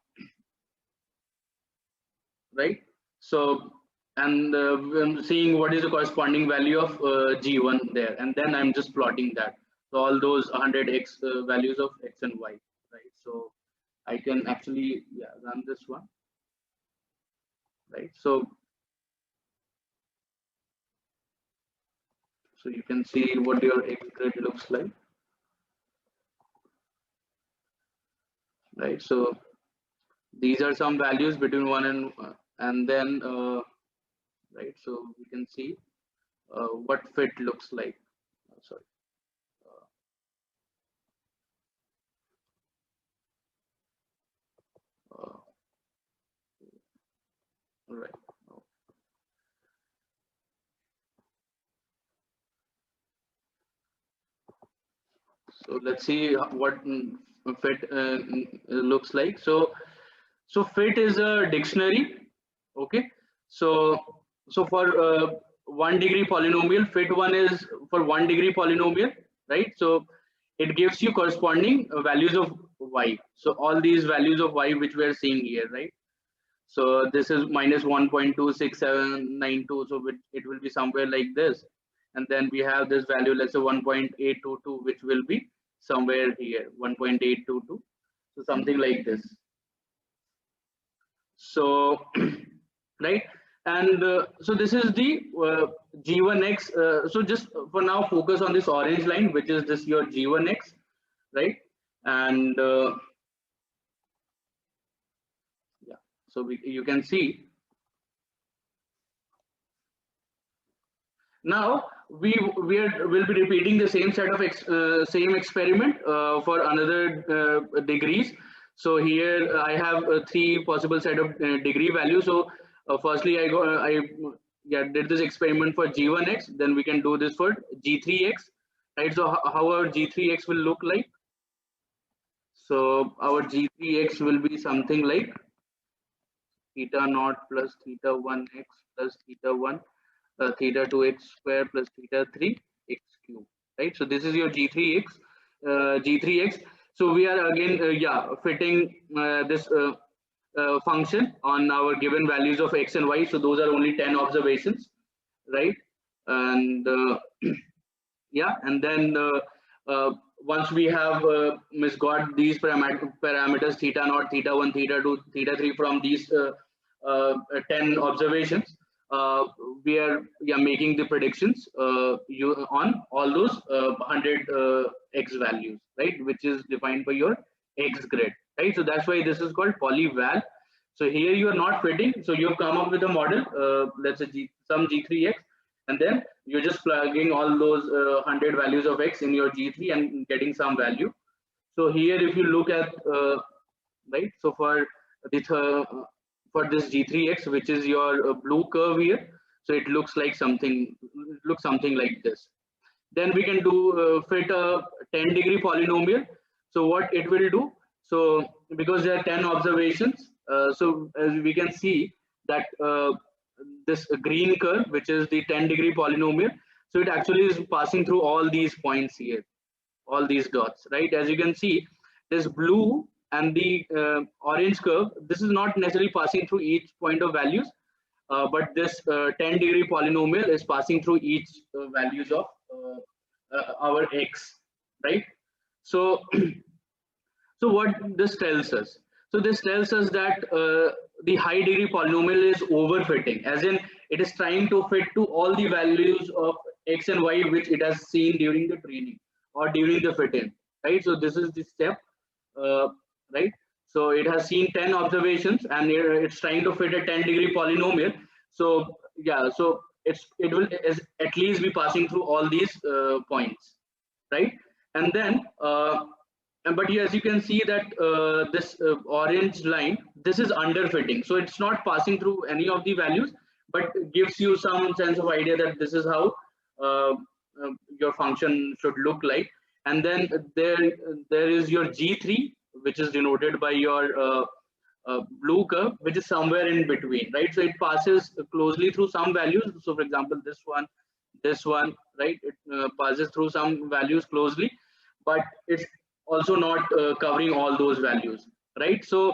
S1: right. So and I'm seeing what is the corresponding value of g1 there, and then I'm just plotting that. So all those 100x values of x and y, right? So I can actually run this one, right? So you can see what your x grid looks like, right? So these are some values between 1 and then right. So we can see what fit looks like. Sorry. Right. So let's see what fit looks like. So fit is a dictionary. Okay. So for 1 degree polynomial, fit one is for 1 degree polynomial, right? So it gives you corresponding values of y. So all these values of y which we are seeing here, right? So this is -1.26792. So it will be somewhere like this. And then we have this value, let's say 1.822, which will be somewhere here, 1.822. So something like this. So, right. And so this is the G1X. So just for now, focus on this orange line, which is this your G1X, right? And so you can see now we'll be repeating the same set of same experiment for another degrees. So here I have 3 possible set of degree values. So firstly I did this experiment for G1X, then we can do this for G3X, right? So how our G3X will look like? So our G3X will be something like theta naught plus theta 1x plus theta 1 theta 2x square plus theta 3x cube, right? So this is your G3x. So we are again fitting this function on our given values of x and y. So those are only 10 observations, right? And and then once we have got these parameters theta naught, theta 1, theta 2, theta 3 from these 10 observations, we are making the predictions on all those 100 x values, right, which is defined by your x grid, right? So that's why this is called Polyvel. So here you are not fitting, so you've come up with a model, let's say some G3x, and then you're just plugging all those 100 values of x in your G3 and getting some value. So here, if you look at right, so for this G3x, which is your blue curve here, so it looks like something like this. Then we can do fit a 10-degree polynomial. So what it will do, so because there are 10 observations, so as we can see that this green curve, which is the 10-degree polynomial, so it actually is passing through all these points here, all these dots, right? As you can see, this blue and the orange curve, this is not necessarily passing through each point of values, but this 10-degree polynomial is passing through each values of our x, right? So so what this tells us, so this tells us that the high degree polynomial is overfitting, as in it is trying to fit to all the values of x and y which it has seen during the training or during the fit-in, right? So this is the step, right? So it has seen 10 observations and it's trying to fit a 10-degree polynomial. So yeah, so it will at least be passing through all these points, right? And then but as you can see that this orange line, this is underfitting, so it's not passing through any of the values, but gives you some sense of idea that this is how your function should look like. And then there is your G3, which is denoted by your blue curve, which is somewhere in between, right? So it passes closely through some values. So for example, this one, right? It passes through some values closely, but it's also not covering all those values, right? So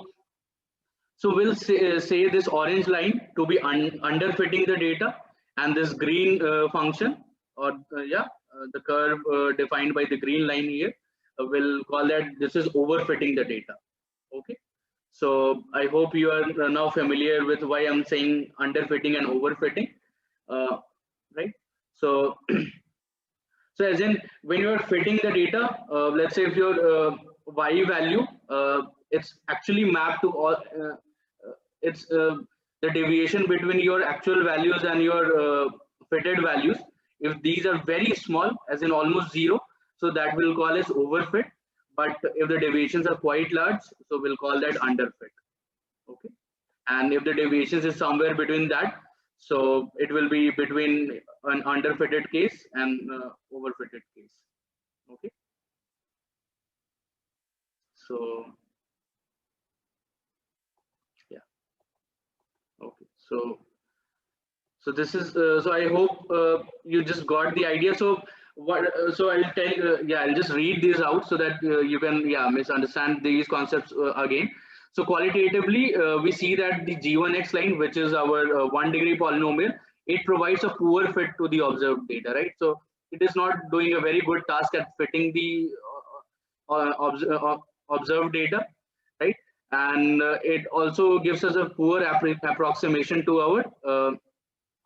S1: we'll say this orange line to be underfitting the data, and this green function, or the curve defined by the green line here, we'll call that this is overfitting the data. Okay, so I hope you are now familiar with why I'm saying underfitting and overfitting, right? So so as in when you are fitting the data, let's say if your y value, it's actually mapped to all, it's the deviation between your actual values and your fitted values. If these are very small, as in almost zero, so that will call as overfit. But if the deviations are quite large, so we'll call that underfit. Okay, and if the deviations is somewhere between that, so it will be between an underfitted case and overfitted case. Okay, so yeah, okay, so this is so I hope you just got the idea. So what, so I'll tell I'll just read these out so that you can misunderstand these concepts again. So qualitatively, we see that the G1x line, which is our 1-degree polynomial, it provides a poor fit to the observed data, right? So it is not doing a very good task at fitting the observed data, right? And it also gives us a poor approximation to our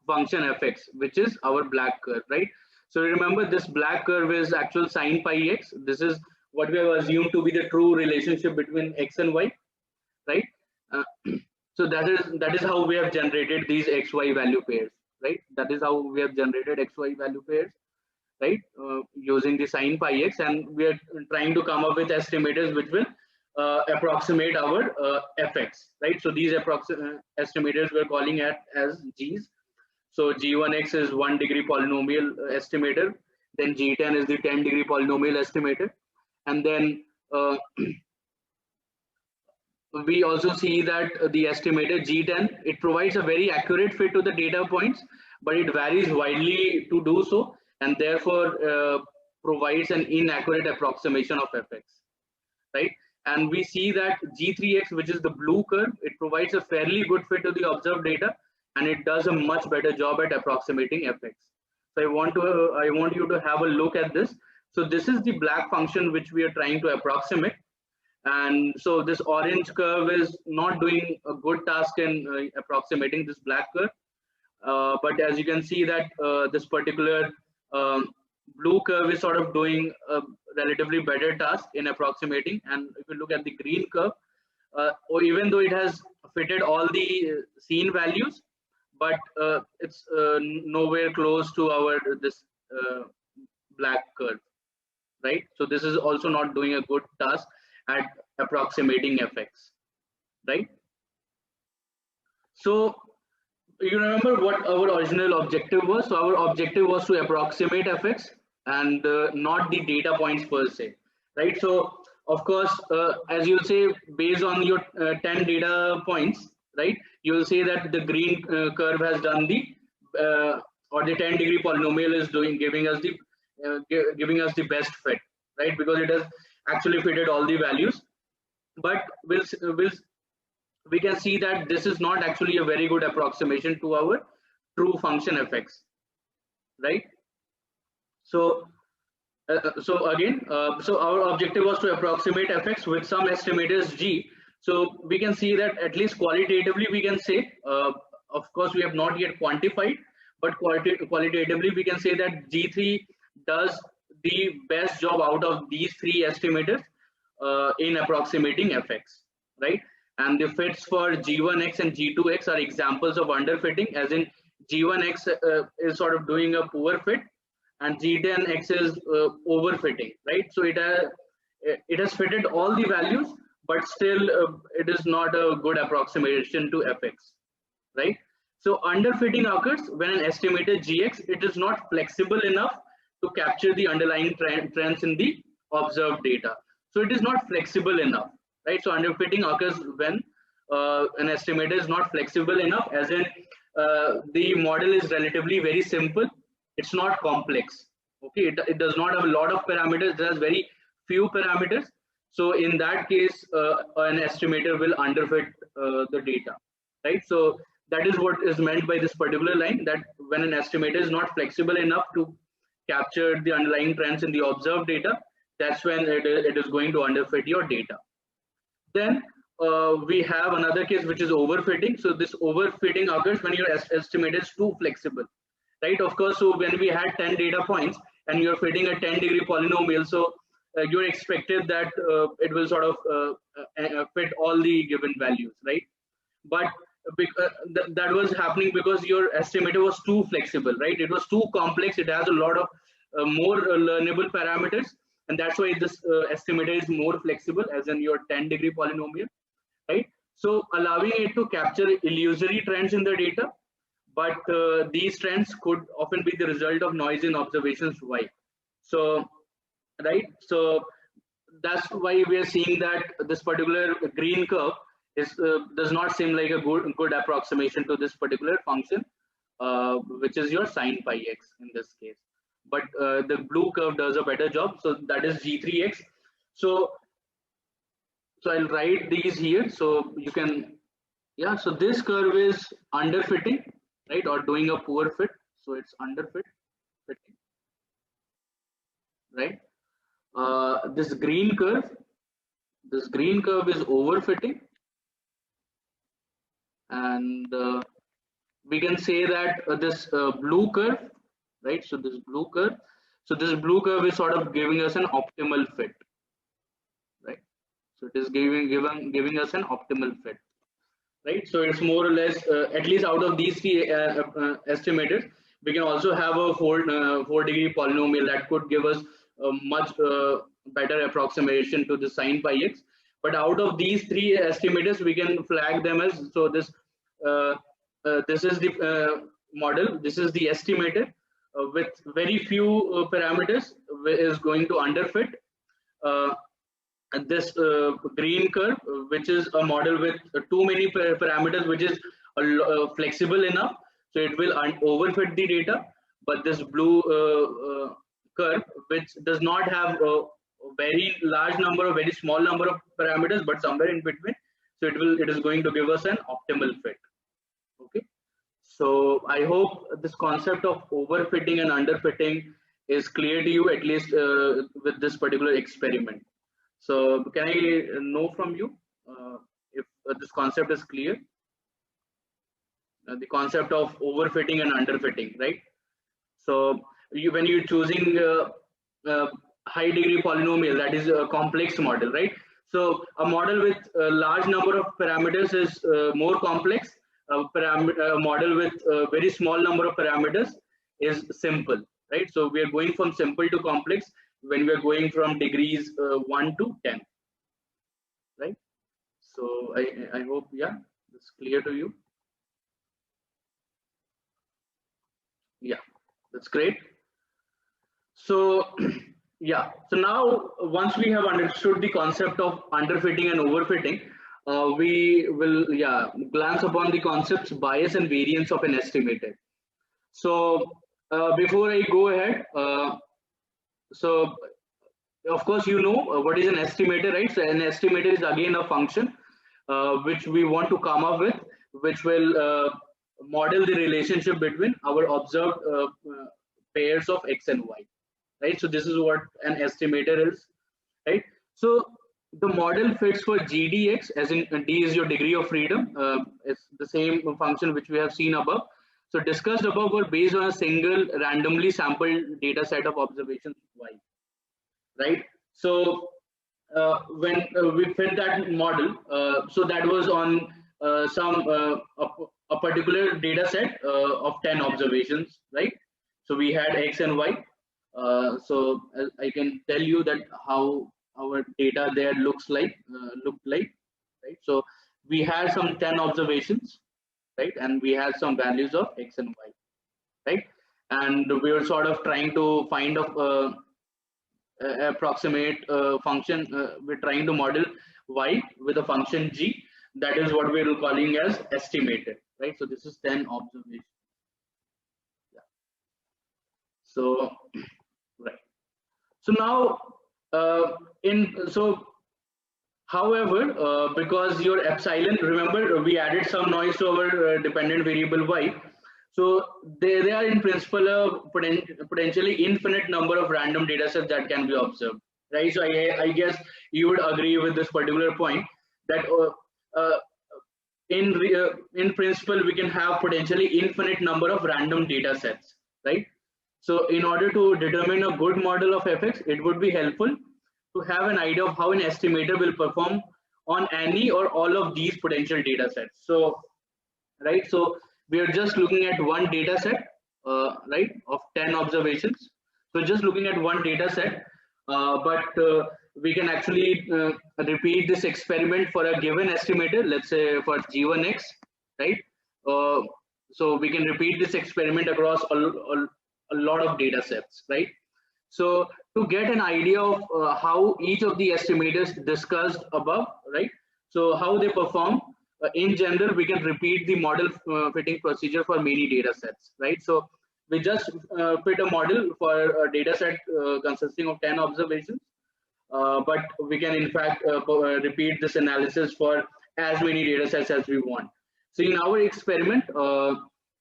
S1: function fx, which is our black curve, right? So remember, this black curve is actual sine pi x. This is what we have assumed to be the true relationship between x and y, right? So that is how we have generated these xy value pairs, right? That is how we have generated xy value pairs, right? Using the sine pi x, and we are trying to come up with estimators which will approximate our fx, right? So these estimators we're calling as g's. So G1x is 1-degree polynomial estimator, then G10 is the 10-degree polynomial estimator, and then we also see that the estimator G10, it provides a very accurate fit to the data points, but it varies widely to do so, and therefore provides an inaccurate approximation of fx, right? And we see that G3x, which is the blue curve, it provides a fairly good fit to the observed data, and it does a much better job at approximating fx. So I want you to have a look at this. So this is the black function which we are trying to approximate. And so this orange curve is not doing a good task in approximating this black curve. But as you can see that this particular blue curve is sort of doing a relatively better task in approximating. And if you look at the green curve, or even though it has fitted all the seen values, but it's nowhere close to our this black curve, right? So this is also not doing a good task at approximating Fx, right? So you remember what our original objective was? So our objective was to approximate Fx and not the data points per se, right? So of course, as you'll say, based on your 10 data points, right, you'll say that the green curve has done the or the 10-degree polynomial is giving us the best fit, right, because it has actually fitted all the values. But we can see that this is not actually a very good approximation to our true function Fx, right? So again, so our objective was to approximate Fx with some estimators G. So we can see that at least qualitatively we can say, of course we have not yet quantified, but qualitatively we can say that G3 does the best job out of these three estimators in approximating Fx, right? And the fits for G1x and G2x are examples of underfitting, as in G1x is sort of doing a poor fit, and G10x is overfitting, right? So it has fitted all the values, but still it is not a good approximation to Fx, right? So underfitting occurs when an estimator Gx, it is not flexible enough to capture the underlying trends in the observed data. So it is not flexible enough, right? So underfitting occurs when an estimator is not flexible enough, as in the model is relatively very simple. It's not complex. Okay, it does not have a lot of parameters. It has very few parameters. So in that case, an estimator will underfit the data, right? So that is what is meant by this particular line, that when an estimator is not flexible enough to capture the underlying trends in the observed data, that's when it is going to underfit your data. Then we have another case which is overfitting. So this overfitting occurs when your estimate is too flexible, right? Of course, so when we had 10 data points and you're fitting a 10-degree polynomial, so you're expected that it will sort of fit all the given values, right? But that was happening because your estimator was too flexible, right? It was too complex. It has a lot of more learnable parameters, and that's why this estimator is more flexible, as in your 10-degree polynomial, right? So allowing it to capture illusory trends in the data, but these trends could often be the result of noise in observations Y. So, right, so that's why we are seeing that this particular green curve is does not seem like a good approximation to this particular function, which is your sin pi x in this case. But the blue curve does a better job, so that is G3x. So I'll write these here so you can, yeah, so this curve is underfitting, right, or doing a poor fit. So it's underfitting, right? This green curve is overfitting, and we can say that this blue curve, right? So this blue curve is sort of giving us an optimal fit, right? So it is giving us an optimal fit, right? So it's more or less at least out of these three estimators, we can also have a 4-degree polynomial that could give us a much better approximation to the sin pi x. But out of these three estimators, we can flag them as, so this is the model, this is the estimator with very few parameters is going to underfit. This green curve, which is a model with too many parameters, which is flexible enough, so it will overfit the data. But this blue curve, which does not have a very large number or very small number of parameters, but somewhere in between, so it is going to give us an optimal fit. Okay, so I hope this concept of overfitting and underfitting is clear to you, at least with this particular experiment. So can I know from you if this concept is clear? The concept of overfitting and underfitting, right? So when you're choosing high degree polynomial, that is a complex model, right? So a model with a large number of parameters is more complex. A model with a very small number of parameters is simple, right? So we are going from simple to complex when we are going from degrees 1 to 10, right? So I hope, yeah, it's clear to you. Yeah, that's great. So yeah, so now once we have understood the concept of underfitting and overfitting, we will glance upon the concepts bias and variance of an estimator. So before I go ahead, so of course you know what is an estimator, right? So an estimator is again a function which we want to come up with, which will model the relationship between our observed pairs of x and y, right? So this is what an estimator is, right? So the model fits for GDX, as in D is your degree of freedom. It's the same function which we have seen above. So discussed above were based on a single randomly sampled data set of observations y, right? So when we fit that model, so that was on a particular data set of 10 observations, right? So we had x and y. So I can tell you that how our data there looked like, right? So we had some 10 observations, right? And we had some values of x and y, right? And we were sort of trying to find a approximate function. We're trying to model y with a function g. That is what we're calling as estimated, right? So this is 10 observations. Yeah. So right. So now however, because your epsilon, remember we added some noise to our dependent variable y. So there are in principle a potentially infinite number of random data sets that can be observed, right? So I guess you would agree with this particular point that in principle we can have potentially infinite number of random data sets, right? So in order to determine a good model of fx, it would be helpful to have an idea of how an estimator will perform on any or all of these potential data sets. So right, so we are just looking at one data set, right, of 10 observations. So just looking at one data set, but we can actually repeat this experiment for a given estimator, let's say for g1x, right? So we can repeat this experiment across a lot of data sets, right? So to get an idea of how each of the estimators discussed above, right? So how they perform, in general, we can repeat the model fitting procedure for many data sets, right? So we just fit a model for a data set consisting of 10 observations, but we can in fact repeat this analysis for as many data sets as we want. So in our experiment,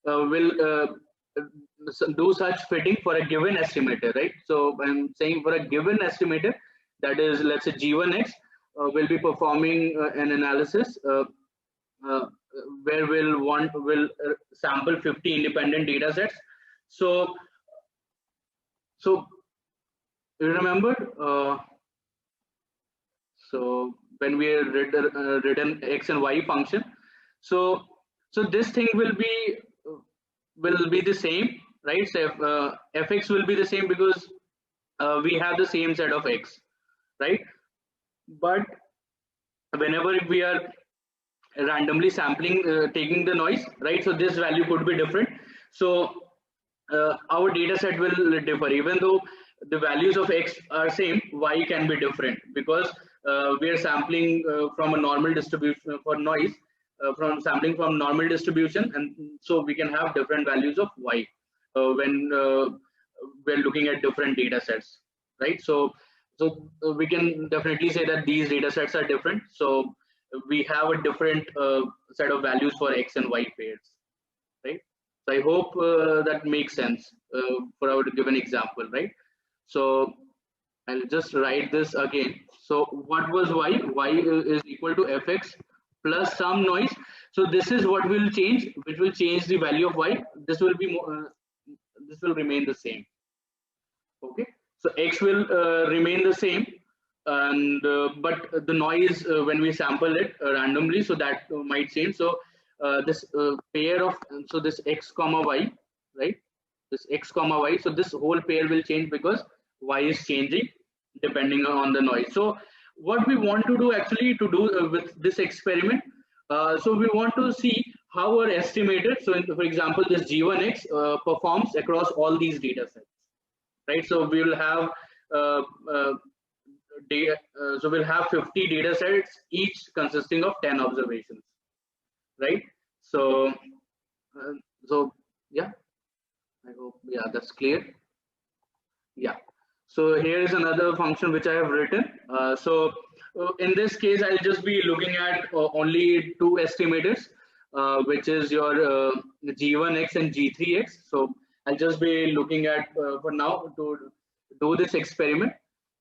S1: we'll do such fitting for a given estimator, right? So I'm saying for a given estimator, that is, let's say G1x, we'll be performing an analysis where we'll sample 50 independent data sets. So you remember, so when we written x and y function, so this thing will be the same, right? So fx will be the same because we have the same set of x, right? But whenever we are randomly sampling, taking the noise, right? So this value could be different. So our data set will differ. Even though the values of x are same, y can be different because we are sampling from a normal distribution for noise, from sampling from normal distribution, and so we can have different values of y when we're looking at different data sets, right? So we can definitely say that these data sets are different. So we have a different set of values for x and y pairs, right? So I hope that makes sense for our given example, right? So I'll just write this again. So what was y? Y is equal to fx plus some noise. So this is what will change, which will change the value of y. This will be more, this will remain the same. Okay, so x will remain the same, and but the noise when we sample it randomly, so that might change. So this pair of, so this x comma y, right? This x comma y. So this whole pair will change because y is changing depending on the noise. So what we want to do actually to do with this experiment, so we want to see how our estimated, so for example this g1x performs across all these data sets, right? So we will have uh, uh, so we'll have 50 data sets, each consisting of 10 observations, right? So so yeah, I hope, yeah, that's clear. Yeah, so here is another function which I have written. In this case, I'll just be looking at only two estimators, which is your G1x and G3x. So I'll just be looking at for now to do this experiment.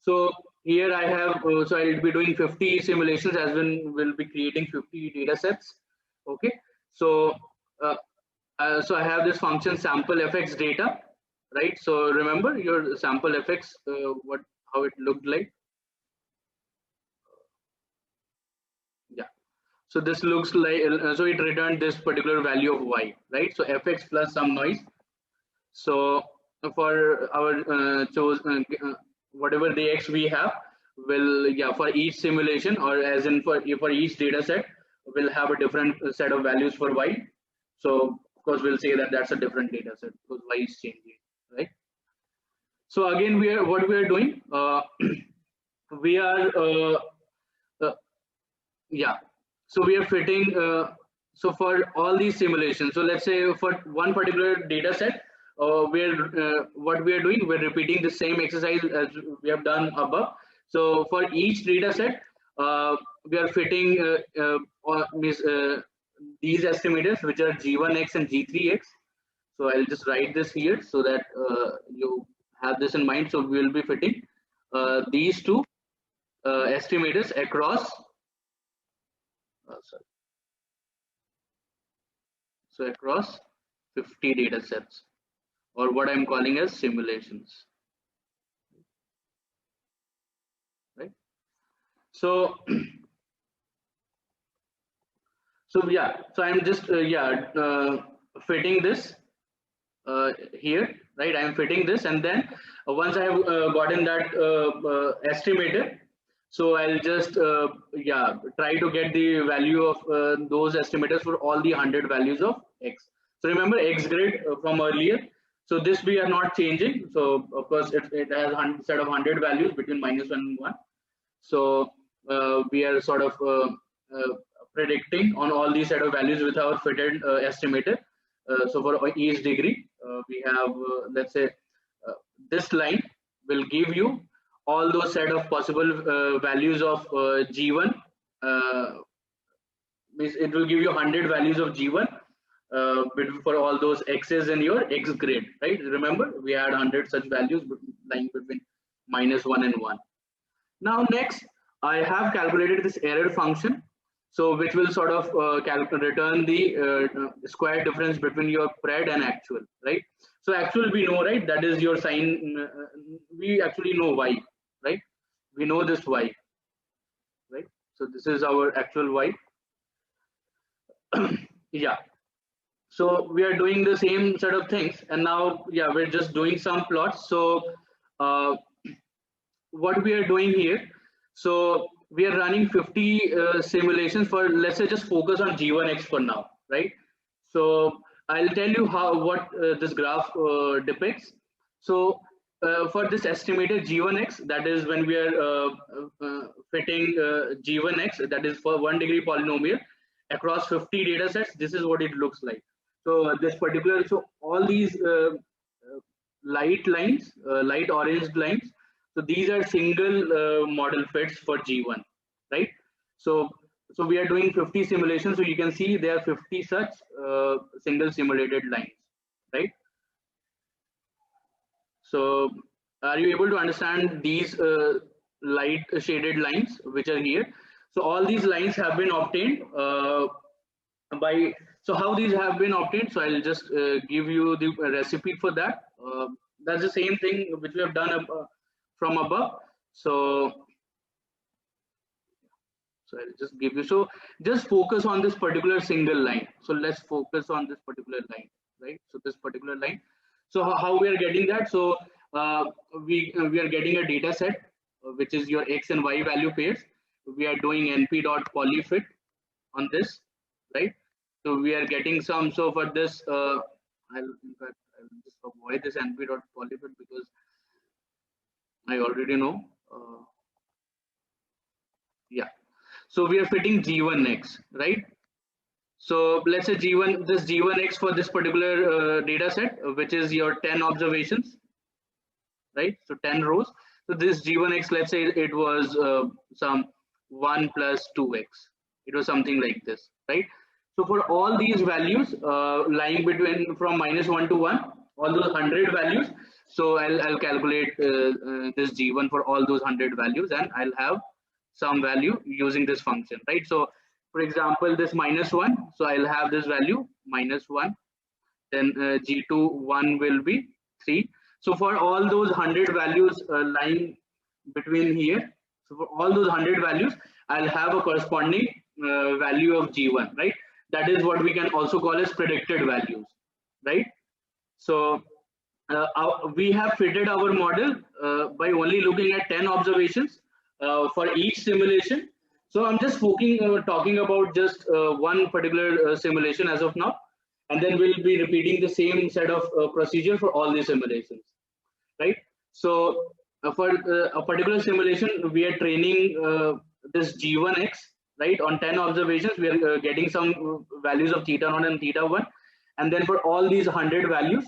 S1: So here I have, so I'll be doing 50 simulations, as in we'll be creating 50 data sets. Okay, so so I have this function sample fx data, right? So remember your sample fx, what, how it looked like. Yeah, so this looks like, so it returned this particular value of y, right? So fx plus some noise. So for our whatever the x we have will, yeah, for each simulation, or as in for each data set, we'll have a different set of values for y. So of course we'll say that that's a different data set because y is changing, right? So again, what we are doing, we are uh, yeah, so we are fitting, so for all these simulations, so let's say for one particular data set, what we are doing, we're repeating the same exercise as we have done above. So for each data set, we are fitting these estimators, which are G1x and G3x. So I'll just write this here so that you have this in mind. So we will be fitting these two estimators across, sorry, so across 50 data sets, or what I'm calling as simulations, right? So so yeah, so I'm just fitting this here, right? I'm fitting this, and then once I have gotten that estimator, so I'll just try to get the value of those estimators for all the 100 values of x. So remember x grid from earlier. So this we are not changing. So of course it has a set of 100 values between -1 and 1. So we are sort of predicting on all these set of values with our fitted estimator. So for each degree, we have, let's say, this line will give you all those set of possible values of G1. Means it will give you 100 values of G1 for all those x's in your x grid, right? Remember, we had 100 such values lying between -1 and 1. Now next, I have calculated this error function, so which will sort of return the square difference between your pred and actual, right? So actual we know, right? That is your sign. We actually know y, right? We know this y, right? So this is our actual y. Yeah. So we are doing the same set of things, and now, yeah, we're just doing some plots. So what we are doing here, so we are running 50 simulations for, let's say, just focus on G1x for now, right? So I'll tell you what this graph depicts. So for this estimated G1x, that is when we are fitting G1x, that is for 1 degree polynomial across 50 data sets, this is what it looks like. So this particular, so all these light lines, light orange lines, so these are single model fits for G1, right? So we are doing 50 simulations. So you can see there are 50 such single simulated lines, right? So are you able to understand these light shaded lines which are here? So all these lines have been obtained by, so how these have been obtained? So I'll just give you the recipe for that. That's the same thing which we have done from above. So I'll just give you, so just focus on this particular single line. So let's focus on this particular line, right? So this particular line. So how we are getting that? So we are getting a data set which is your x and y value pairs. We are doing np dot polyfit on this, right? So we are getting some. So for this, I'll just avoid this np dot polyfit because I already know. Yeah. So we are fitting G1x, right? So let's say G1, this G1x for this particular data set, which is your 10 observations, right? So 10 rows. So this G1x, let's say it was some 1 plus 2x. It was something like this, right? So for all these values lying between from -1 to 1, all those 100 values. So I'll calculate this G1 for all those 100 values, and I'll have some value using this function, right? So for example, this -1, so I'll have this value -1, then G2 1 will be 3. So for all those 100 values lying between here, so for all those 100 values, I'll have a corresponding value of G1, right? That is what we can also call as predicted values, right? So we have fitted our model by only looking at 10 observations for each simulation. So I'm just talking about just one particular simulation as of now, and then we'll be repeating the same set of procedure for all these simulations, right? So for a particular simulation, we are training this G1x, right? On 10 observations, we are getting some values of theta 0 and theta 1. And then for all these 100 values,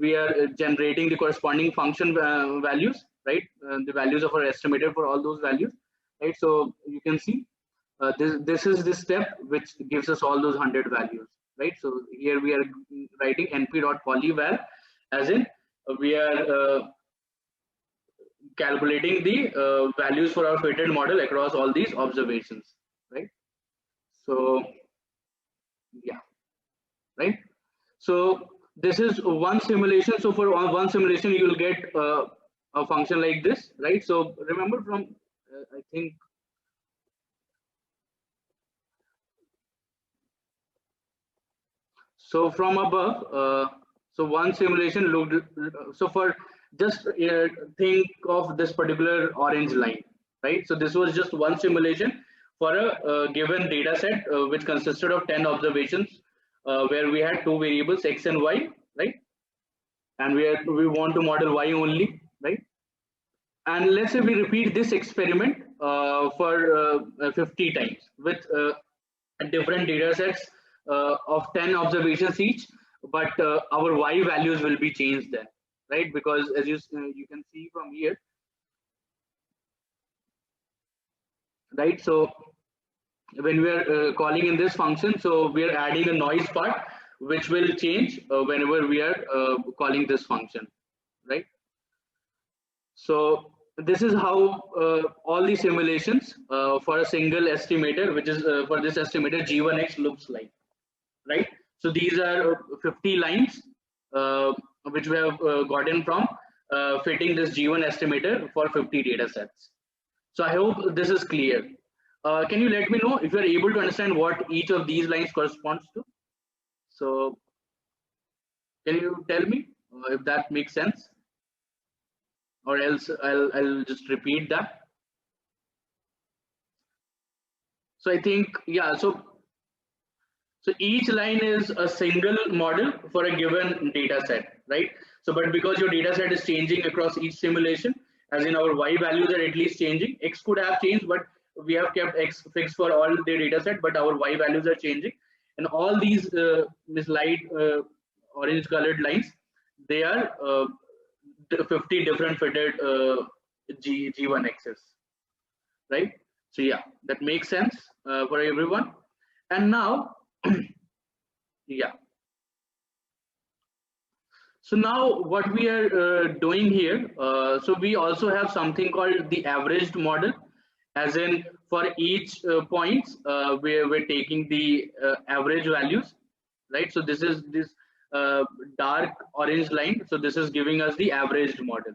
S1: we are generating the corresponding function values, right? The values of our estimated for all those values, right? So you can see this is the step which gives us all those 100 values, right? So here we are writing np.polyval, as in we are calculating the values for our fitted model across all these observations, right? So yeah, right? So this is one simulation. So for one simulation, you will get a function like this, right? So remember from, I think, so from above, so one simulation looked, so for just think of this particular orange line, right? So this was just one simulation for a given data set which consisted of 10 observations where we had two variables x and y, right? And we want to model y only, right? And let's say we repeat this experiment for 50 times with different data sets of 10 observations each, but our y values will be changed then, right? Because as you can see from here, right? So when we are calling in this function, so we are adding a noise part which will change whenever we are calling this function, right? So this is how all the simulations for a single estimator, which is for this estimator G1x, looks like, right? So these are 50 lines which we have gotten from fitting this G1 estimator for 50 data sets. So I hope this is clear. Can you let me know if you are able to understand what each of these lines corresponds to? So can you tell me if that makes sense? Or else I'll just repeat that. So I think, yeah, so each line is a single model for a given data set, right? So but because your data set is changing across each simulation, as in our y values are at least changing, x could have changed, but we have kept x fixed for all the data set, but our y values are changing, and all these this light orange colored lines, they are 50 different fitted G1x's, right? So yeah, that makes sense for everyone. And now yeah, So now what we are doing here, so we also have something called the averaged model, as in for each points, we're taking the average values, right? So this is this dark orange line. So this is giving us the averaged model,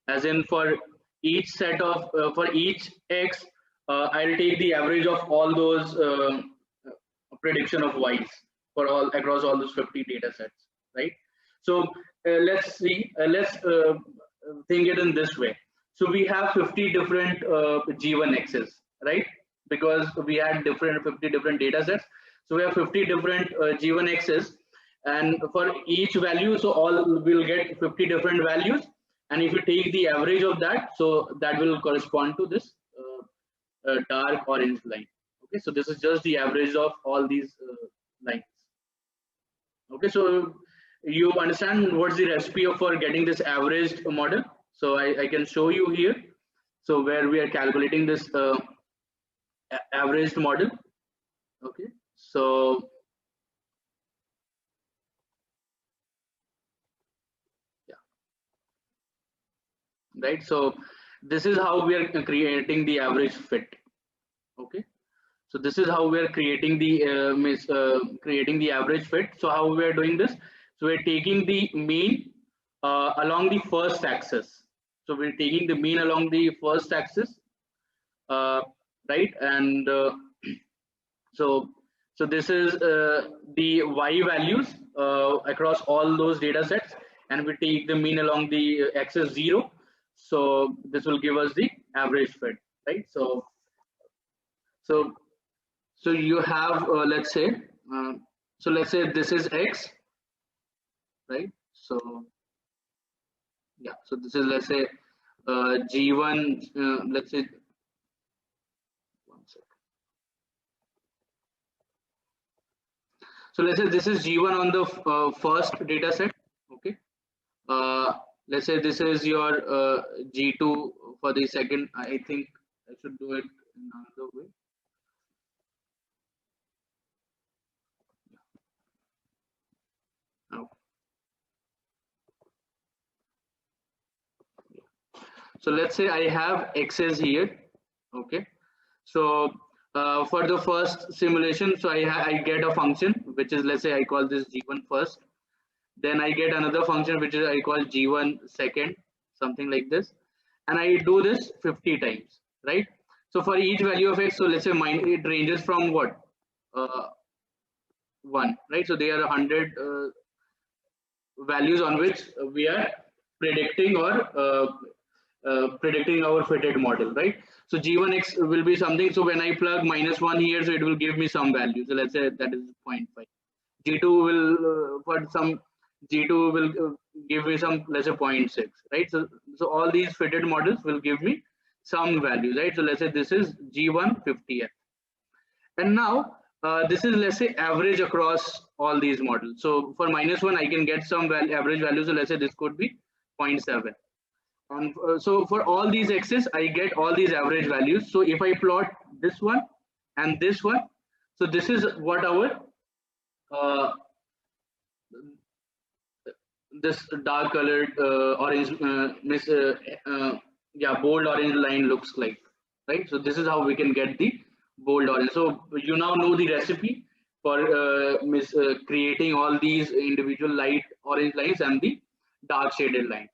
S1: as in for each set of, for each X, I'll take the average of all those prediction of Y's for all across all those 50 data sets, right? So let's see, let's think it in this way. So we have 50 different G1Xs, right? Because we had 50 different data sets. So we have 50 different G1Xs, and for each value, so all will get 50 different values. And if you take the average of that, so that will correspond to this dark orange line. Okay, so this is just the average of all these lines. Okay, so you understand what's the recipe for getting this averaged model? So I can show you here. So where we are calculating this averaged model. Okay, so yeah, right. So this is how we are creating the average fit. Okay, so this is how we are creating the creating the average fit. So how we are doing this? So we're taking the mean along the first axis. So we're taking the mean along the first axis, right? And so this is the Y values across all those data sets, and we take the mean along the axis 0. So this will give us the average fit, right? So you have let's say this is X, right? So yeah, so this is, let's say G1, let's say, one second. So let's say this is G1 on the first data set. Okay, let's say this is your G2 for the second. I think I should do it in another way. Oh. So let's say I have X's here. Okay, so for the first simulation, so I get a function which is, let's say I call this G1 first. Then I get another function which is I call G1 second, something like this, and I do this 50 times, right? So for each value of X, so let's say mine, it ranges from what, 1, right? So there are 100 values on which we are predicting or predicting our fitted model, right? So G1X will be something. So when I plug -1 here, so it will give me some value. So let's say that is 0.5. G2 will for some G2 will give me some, let's say 0.6, right? So all these fitted models will give me some value, right? So let's say this is G1 50th, and now this is, let's say, average across all these models. So for -1, I can get some average value. So let's say this could be 0.7. And so for all these X's, I get all these average values. So if I plot this one and this one, so this is what our this dark colored orange bold orange line looks like, right? So this is how we can get the bold orange. So you now know the recipe for creating all these individual light orange lines and the dark shaded line.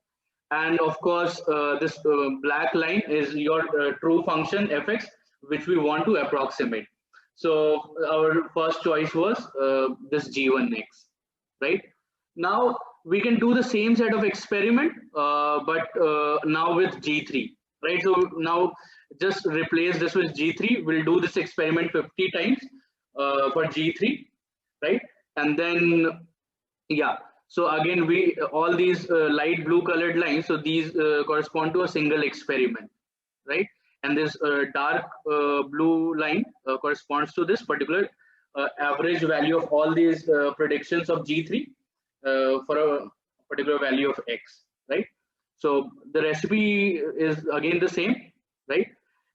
S1: And of course, this black line is your true function Fx, which we want to approximate. So our first choice was this G1X, right? Now we can do the same set of experiment, but now with G3, right? So now just replace this with G3. We'll do this experiment 50 times for G3, right? And then, yeah. So again, we all these light blue colored lines, so these correspond to a single experiment, right? And this dark blue line corresponds to this particular average value of all these predictions of G3 for a particular value of X, right? So the recipe is again the same, right?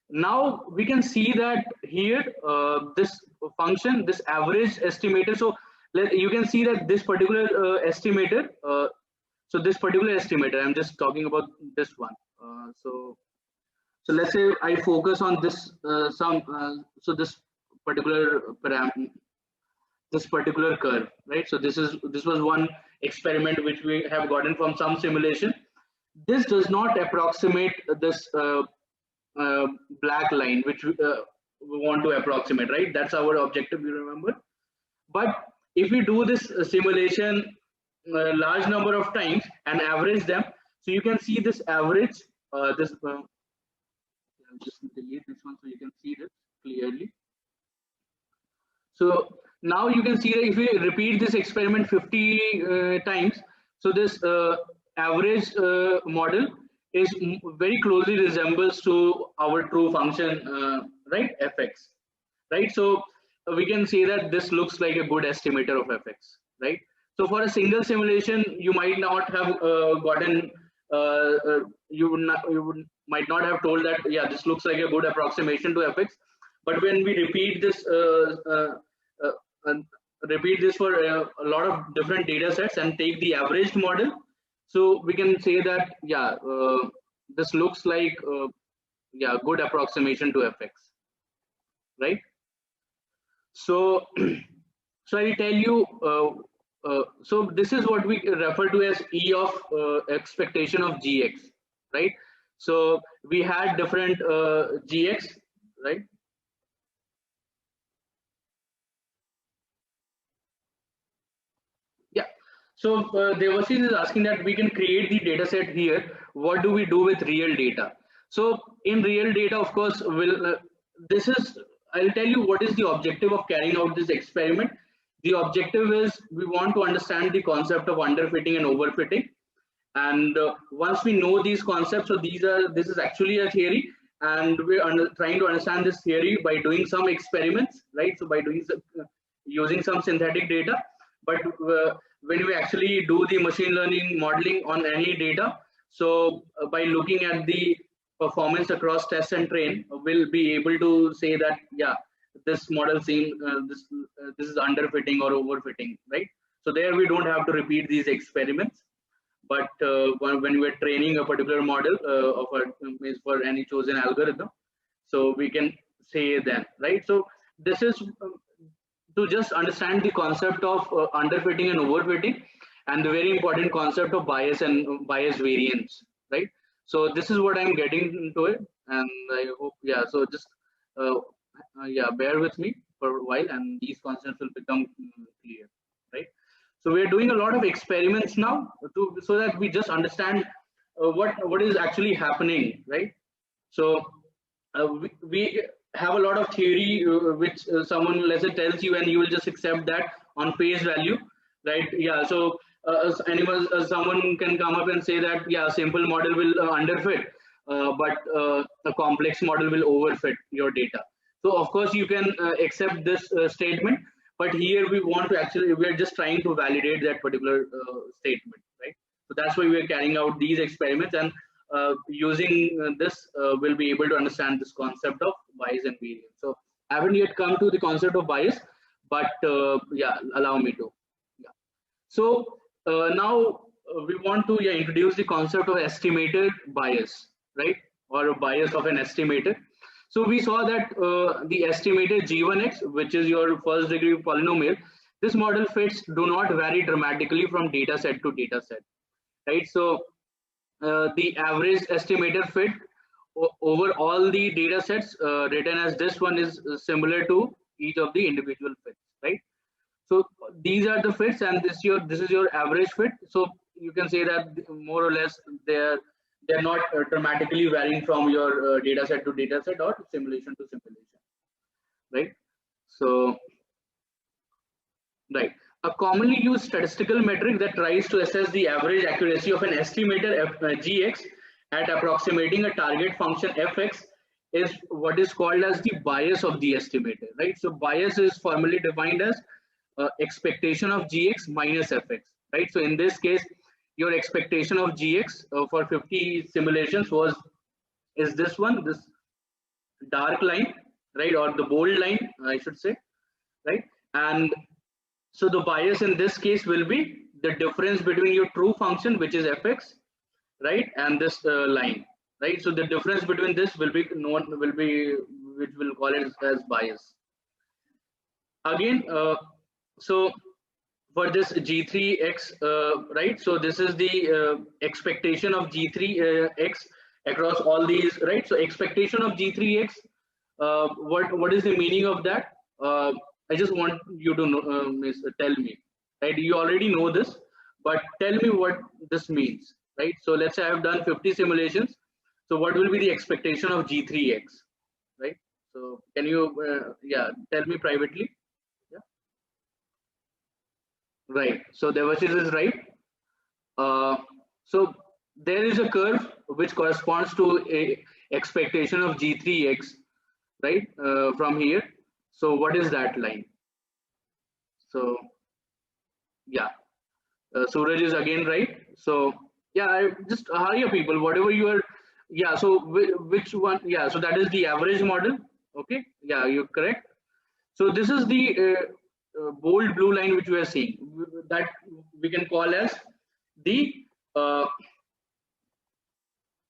S1: Now we can see that here this function, this average estimator, so you can see that this particular estimator, So this particular estimator, I'm just talking about this one. So let's say I focus on this so this particular this particular curve, right? So this was one experiment which we have gotten from some simulation. This does not approximate this black line which we want to approximate, right? That's our objective, you remember. But if we do this simulation large number of times and average them, so you can see this average, I'll just delete this one so you can see this clearly. So now you can see that if we repeat this experiment 50 times, so this average model is very closely resembles to our true function, right, fx, right? So we can say that this looks like a good estimator of fx, right? So for a single simulation, you might not have gotten, might not have told that, yeah, this looks like a good approximation to fx. But when we repeat this for a lot of different data sets and take the averaged model, so we can say that, yeah, this looks like yeah, good approximation to fx, right? So so I will tell you, so this is what we refer to as E of expectation of gx, right? So we had different gx, right? Yeah. So Devashish is asking that we can create the data set here. What do we do with real data? So in real data, of course, I'll tell you what is the objective of carrying out this experiment. The objective is we want to understand the concept of underfitting and overfitting. And once we know these concepts, so this is actually a theory, and we're trying to understand this theory by doing some experiments, right? So by doing using some synthetic data. But when we actually do the machine learning modeling on any data, so by looking at the performance across test and train, we'll be able to say that, yeah, this model seems this is underfitting or overfitting, right? So there we don't have to repeat these experiments. But when we're training a particular model for any chosen algorithm, so we can say then, right? So this is to just understand the concept of underfitting and overfitting, and the very important concept of bias and bias variance, right? So this is what I'm getting into it, and I hope, yeah, so just yeah, bear with me for a while and these concepts will become clear, right? So we're doing a lot of experiments now so that we just understand what is actually happening, right? So we have a lot of theory which someone, let's say, tells you, and you will just accept that on face value, right? Yeah. So someone can come up and say that, yeah, simple model will underfit, but a complex model will overfit your data. So of course you can accept this statement, but here we want to actually, we're just trying to validate that particular statement, right? So that's why we're carrying out these experiments, and using this, we'll be able to understand this concept of bias and variance. So I haven't yet come to the concept of bias, but yeah, allow me to. Yeah. So now we want to, yeah, introduce the concept of estimated bias, right? Or a bias of an estimator. So we saw that the estimated G1x, which is your first degree polynomial, this model fits do not vary dramatically from data set to data set, right? So the average estimator fit over all the data sets written as this one is similar to each of the individual fits, right? So these are the fits, and this is your average fit. So you can say that more or less they're not dramatically varying from your data set to data set or simulation to simulation, right? So right, a commonly used statistical metric that tries to assess the average accuracy of an estimator gx at approximating a target function fx is what is called as the bias of the estimator, right? So bias is formally defined as expectation of gx minus fx, right? So in this case, your expectation of gx for 50 simulations is this one, this dark line, right, or the bold line, I should say, right? And so the bias in this case will be the difference between your true function, which is fx, right, and this line, right? So the difference between this will be known, will be, which we'll call it as bias. Again, so for this G3x, right? So this is the expectation of G3x across all these, right? So expectation of G3x, what is the meaning of that? I just want you to know, tell me, right? You already know this, but tell me what this means, right? So let's say I have done 50 simulations. So what will be the expectation of G3x, right? So can you, yeah, tell me privately? Yeah. Right. So Devashish is right. So there is a curve which corresponds to a expectation of G3x, right, from here. So what is that line? So yeah, Suraj is again right. So yeah, I just hurry up, people, whatever you are. Yeah, so which one? Yeah, so that is the average model. Okay, yeah, you're correct. So this is the bold blue line which we are seeing, that we can call as the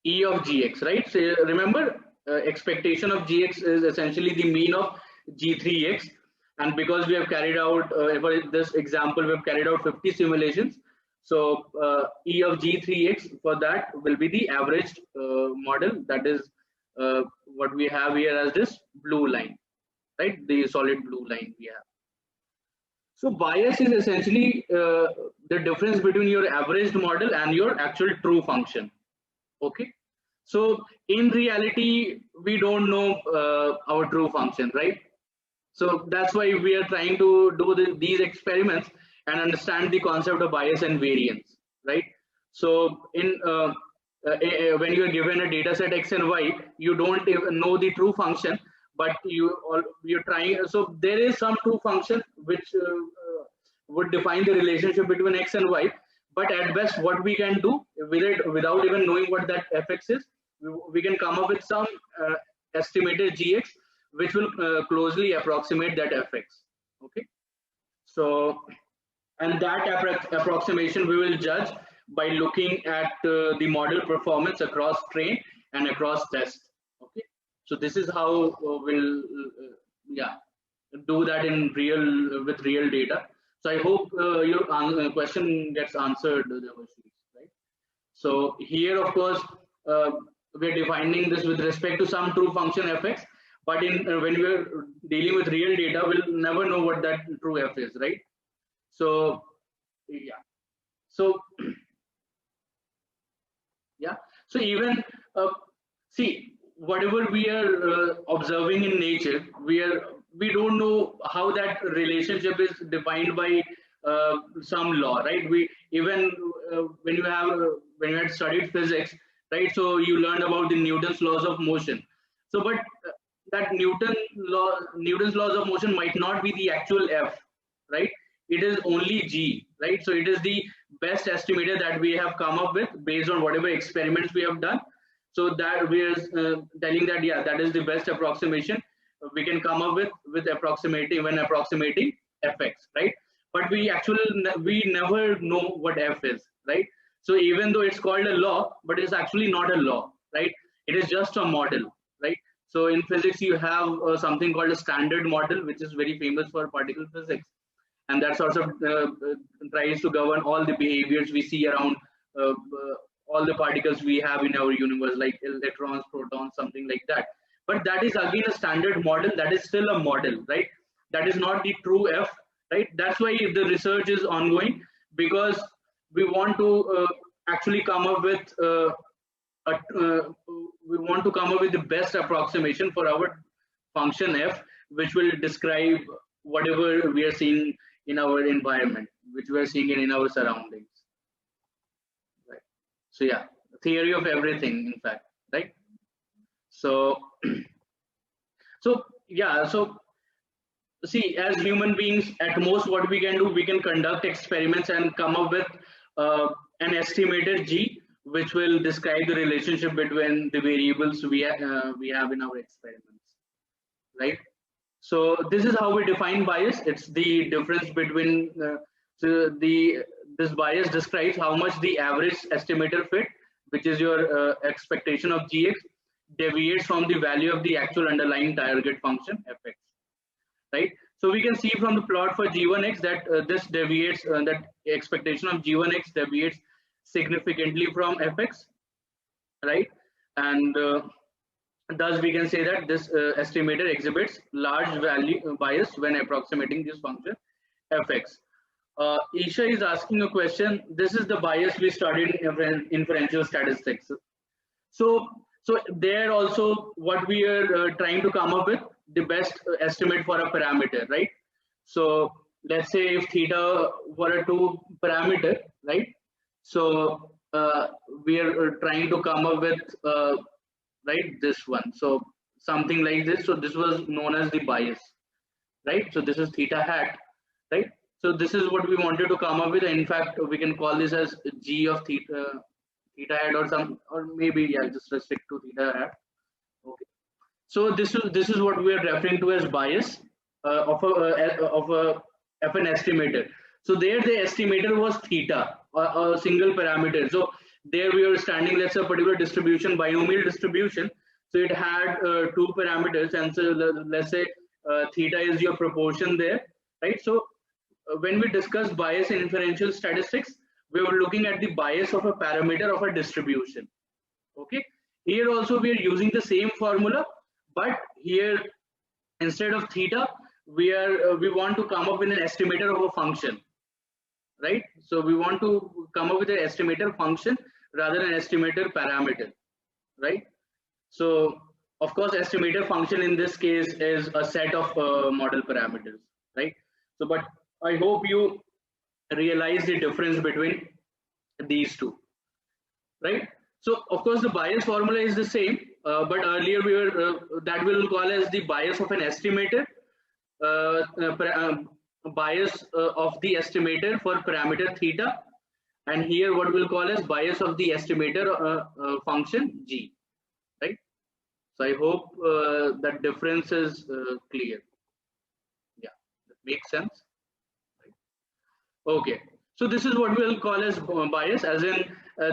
S1: E of Gx, right? So remember, expectation of Gx is essentially the mean of G3x, and because we have carried out, for this example, we have carried out 50 simulations. So E of G3x for that will be the averaged model. That is what we have here as this blue line, right? The solid blue line we have. So bias is essentially the difference between your averaged model and your actual true function. Okay. So in reality, we don't know our true function, right? So that's why we are trying to do these experiments and understand the concept of bias and variance, right? So in when you are given a data set X and Y, you don't even know the true function, but you're trying. So there is some true function which would define the relationship between X and Y. But at best, what we can do with it, without even knowing what that fx is, we can come up with some estimated gx which will closely approximate that fx. Okay, so and that approximation we will judge by looking at the model performance across train and across test. Okay, so this is how we'll yeah, do that in real, with real data. So I hope your question gets answered, right? So here, of course, we're defining this with respect to some true function fx, but in when we're dealing with real data, we'll never know what that true f is, right? So yeah, so yeah, so even see, whatever we are observing in nature, we don't know how that relationship is defined by some law, right? We even when you have when you had studied physics, right? So you learned about the Newton's laws of motion. So but that Newton's laws of motion might not be the actual f, right? It is only g, right? So it is the best estimator that we have come up with based on whatever experiments we have done. So that we are telling that, yeah, that is the best approximation we can come up with approximating, when approximating fx, right? But we never know what f is, right? So even though it's called a law, but it's actually not a law, right? It is just a model, right? So in physics, you have something called a standard model, which is very famous for particle physics, and that sort of tries to govern all the behaviors we see around all the particles we have in our universe, like electrons, protons, something like that. But that is again a standard model. That is still a model, right? That is not the true f, right? That's why the research is ongoing, because we want to actually come up with we want to come up with the best approximation for our function f, which will describe whatever we are seeing in our environment, which we are seeing in our surroundings, right? So yeah, theory of everything, in fact, right? So so yeah, so see, as human beings, at most what we can do, we can conduct experiments and come up with an estimated g, which will describe the relationship between the variables we have in our experiments, right? So this is how we define bias. It's the difference between so the this bias describes how much the average estimator fit, which is your expectation of Gx, deviates from the value of the actual underlying target function Fx, right? So we can see from the plot for G1x that this deviates, that expectation of G1x deviates significantly from Fx, right? And thus we can say that this estimator exhibits large value bias when approximating this function Fx. Isha is asking a question. This is the bias we studied in inferential statistics. So there also what we are trying to come up with the best estimate for a parameter, right? So let's say if theta were a 2 parameter, right? So we are trying to come up with right, this one. So something like this. So this was known as the bias, right? So this is theta hat, right? So this is what we wanted to come up with. In fact, we can call this as G of theta hat, or maybe, yeah, just restrict to theta hat. Okay. So this is what we are referring to as bias of an estimator. So there the estimator was theta, a single parameter. So there we are standing, let's say, a particular distribution, binomial distribution. So it had 2 parameters, and so let's say theta is your proportion there, right? So when we discuss bias in inferential statistics, we were looking at the bias of a parameter of a distribution. Okay. Here also we are using the same formula, but here instead of theta, we want to come up with an estimator of a function, right? So we want to come up with an estimator function rather than estimator parameter, right? So of course, estimator function in this case is a set of model parameters, right? So, but I hope you realize the difference between these two, right? So of course the bias formula is the same, but earlier we were that we will call as the bias of an estimator, bias of the estimator for parameter theta, and here what we'll call as bias of the estimator function G, right? So I hope that difference is clear. Yeah, that makes sense. Okay, so this is what we'll call as bias, as in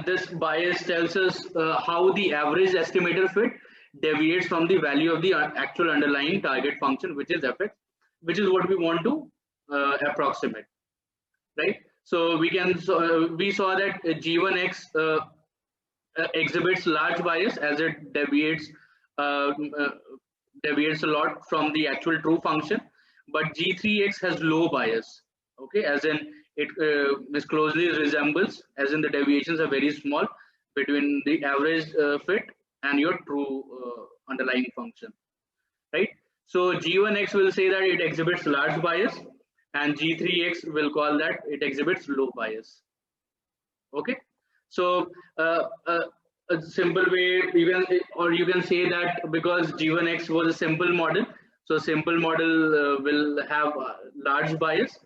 S1: this bias tells us how the average estimator fit deviates from the value of the actual underlying target function, which is Fx, which is what we want to approximate, right? So we can we saw that G1x exhibits large bias as it deviates deviates a lot from the actual true function, but G3x has low bias. Okay, as in it closely resembles, as in the deviations are very small between the average fit and your true underlying function, right? So G1x will say that it exhibits large bias, and G3x will call that it exhibits low bias. Okay, so a simple way, you can say that because G1x was a simple model, so simple model will have large bias,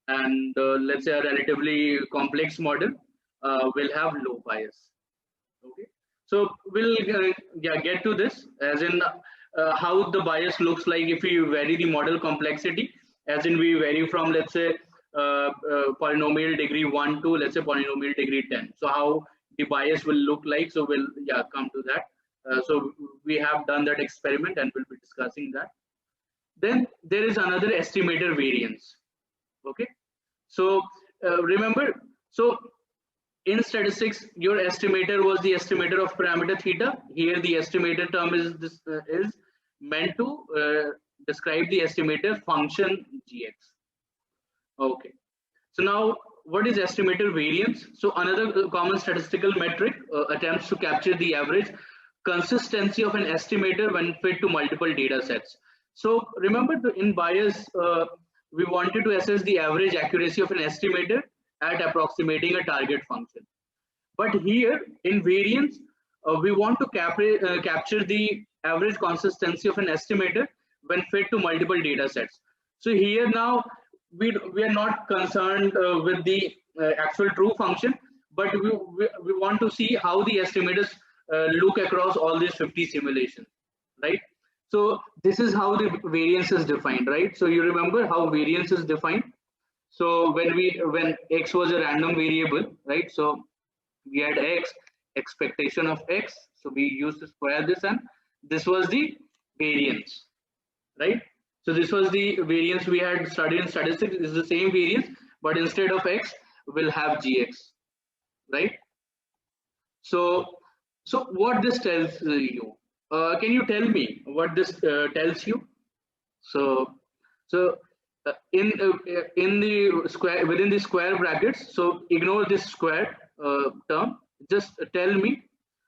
S1: and let's say a relatively complex model will have low bias. Okay, so we'll get to this, as in how the bias looks like if we vary the model complexity, as in we vary from, let's say, polynomial degree 1 to, let's say, polynomial degree 10. So how the bias will look like, so we'll come to that. So we have done that experiment and we'll be discussing that. Then there is another estimator variance. Okay, so remember, so in statistics your estimator was the estimator of parameter theta. Here the estimator term is this is meant to describe the estimator function Gx. Okay, so now what is estimator variance? So another common statistical metric attempts to capture the average consistency of an estimator when fit to multiple data sets. So remember, in bias we wanted to assess the average accuracy of an estimator at approximating a target function, but here in variance we want to capture the average consistency of an estimator when fit to multiple data sets. So here now we are not concerned with the actual true function, but we want to see how the estimators look across all these 50 simulations, right? So this is how the variance is defined, right? So you remember how variance is defined. So when x was a random variable, right? So we had x, expectation of x. So we used to square this, and this was the variance, right? So this was the variance we had studied in statistics. This is the same variance, but instead of x, we'll have gx, right? So, so what this tells you? Can you tell me what this tells you? So, in the square, within the square brackets, so ignore this square term. Just tell me.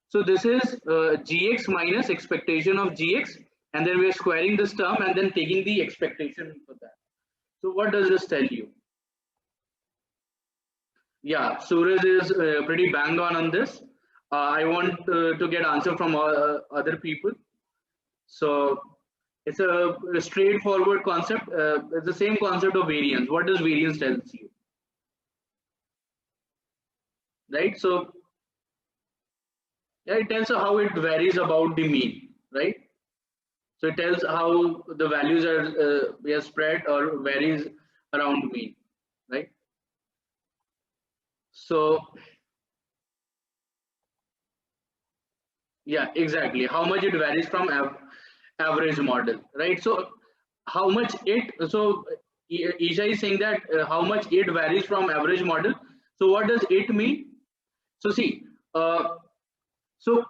S1: So this is gx minus expectation of gx, and then we are squaring this term and then taking the expectation for that. So what does this tell you? Yeah, Suraj is pretty bang on this. I want to get answer from other people. So it's a straightforward concept. It's the same concept of variance. What does variance tells you, right? So yeah, it tells how it varies about the mean, right? So it tells how the values are spread or varies around mean, right? So yeah, exactly. How much it varies from average model, right? So how much it, so Isha is saying that how much it varies from average model. So what does it mean? So see, uh, so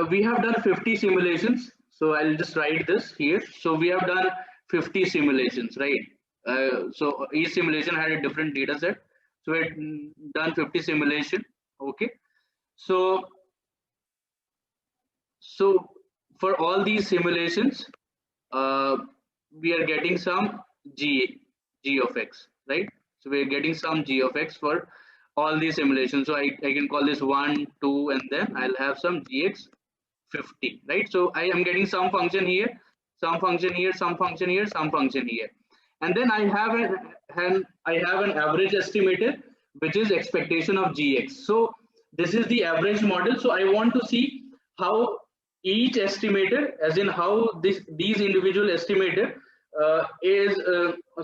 S1: we have done 50 simulations. So I'll just write this here. So we have done 50 simulations, right? So each simulation had a different data set. So we had done 50 simulation. Okay. So so for all these simulations, uh, we are getting some g of x, right? So we are getting some g of x for all these simulations. So I can call this 1, 2, and then I'll have some gx 50, right? So I am getting some function here, some function here, some function here, some function here, and then I have an average estimator, which is expectation of gx. So this is the average model. So I want to see how each estimator, as in how these individual estimator is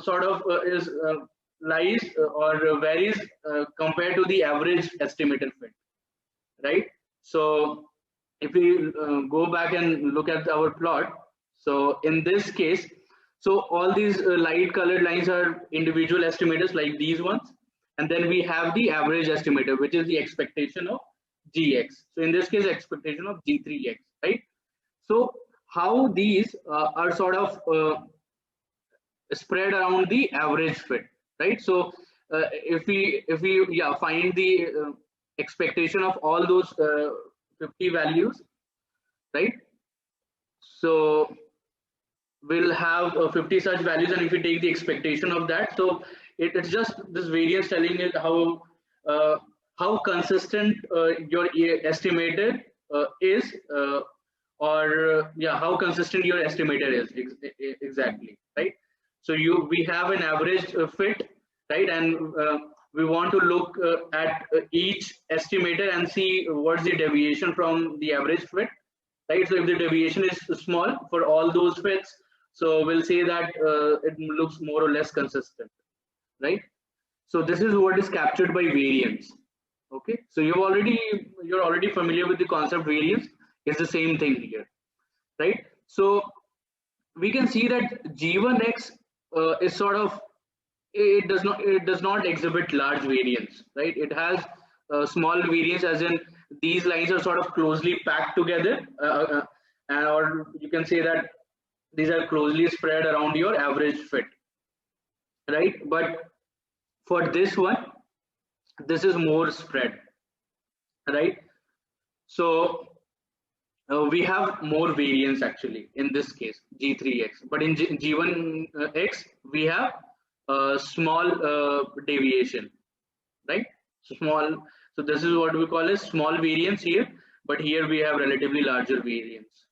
S1: sort of is lies or varies compared to the average estimator fit, right? So if we go back and look at our plot, so in this case, so all these light colored lines are individual estimators like these ones, and then we have the average estimator, which is the expectation of gx. So in this case, expectation of g3x, right? So how these are sort of spread around the average fit, right? So if we yeah find the expectation of all those 50 values, right? So we'll have 50 such values, and if we take the expectation of that, so it's just this variance telling it how consistent your estimated is, or yeah, how consistent your estimator is exactly, right? So we have an average fit, right? And we want to look at each estimator and see what's the deviation from the average fit, right? So if the deviation is small for all those fits, so we'll say that it looks more or less consistent, right? So this is what is captured by variance. Okay, so you're already familiar with the concept variance. It's the same thing here, right? So we can see that G1x is sort of, it does not exhibit large variance, right? It has small variance, as in these lines are sort of closely packed together, and or you can say that these are closely spread around your average fit, right? But for this one, this is more spread, right? So we have more variance actually in this case, G3x, but in G1x we have small deviation, right? So small, so this is what we call as small variance here, but here we have relatively larger variance,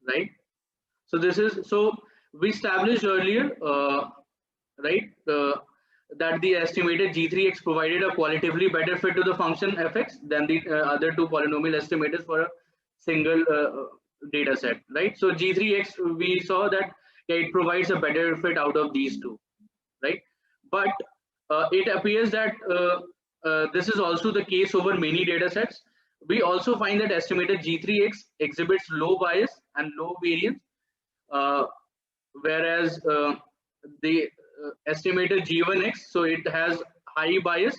S1: right? So this is, so we established earlier, right, that the estimated G3x provided a qualitatively better fit to the function fx than the other two polynomial estimators for a single data set, right? So G3x, we saw that, yeah, it provides a better fit out of these two, right? but it appears that this is also the case over many data sets. We also find that estimated G3X exhibits low bias and low variance, uh, whereas the estimated G1X, so it has high bias,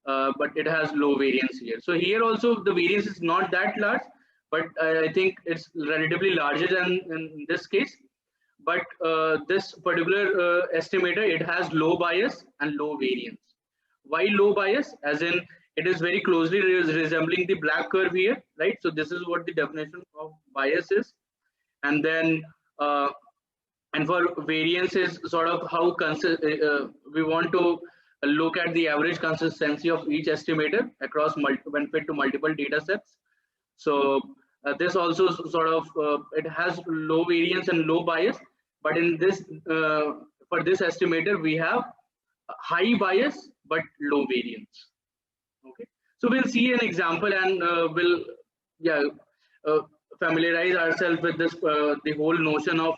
S1: but it has low variance here. So here also the variance is not that large, but I think it's relatively larger than in this case. But this particular estimator, it has low bias and low variance. Why low bias? As in, it is very closely resembling the black curve here, right? So this is what the definition of bias is. And then and for variance is sort of how we want to look at the average consistency of each estimator across when fit to multiple data sets. So this also sort of it has low variance and low bias, but in this for this estimator we have high bias but low variance. Okay, so we'll see an example and we'll uh, familiarize ourselves with this the whole notion of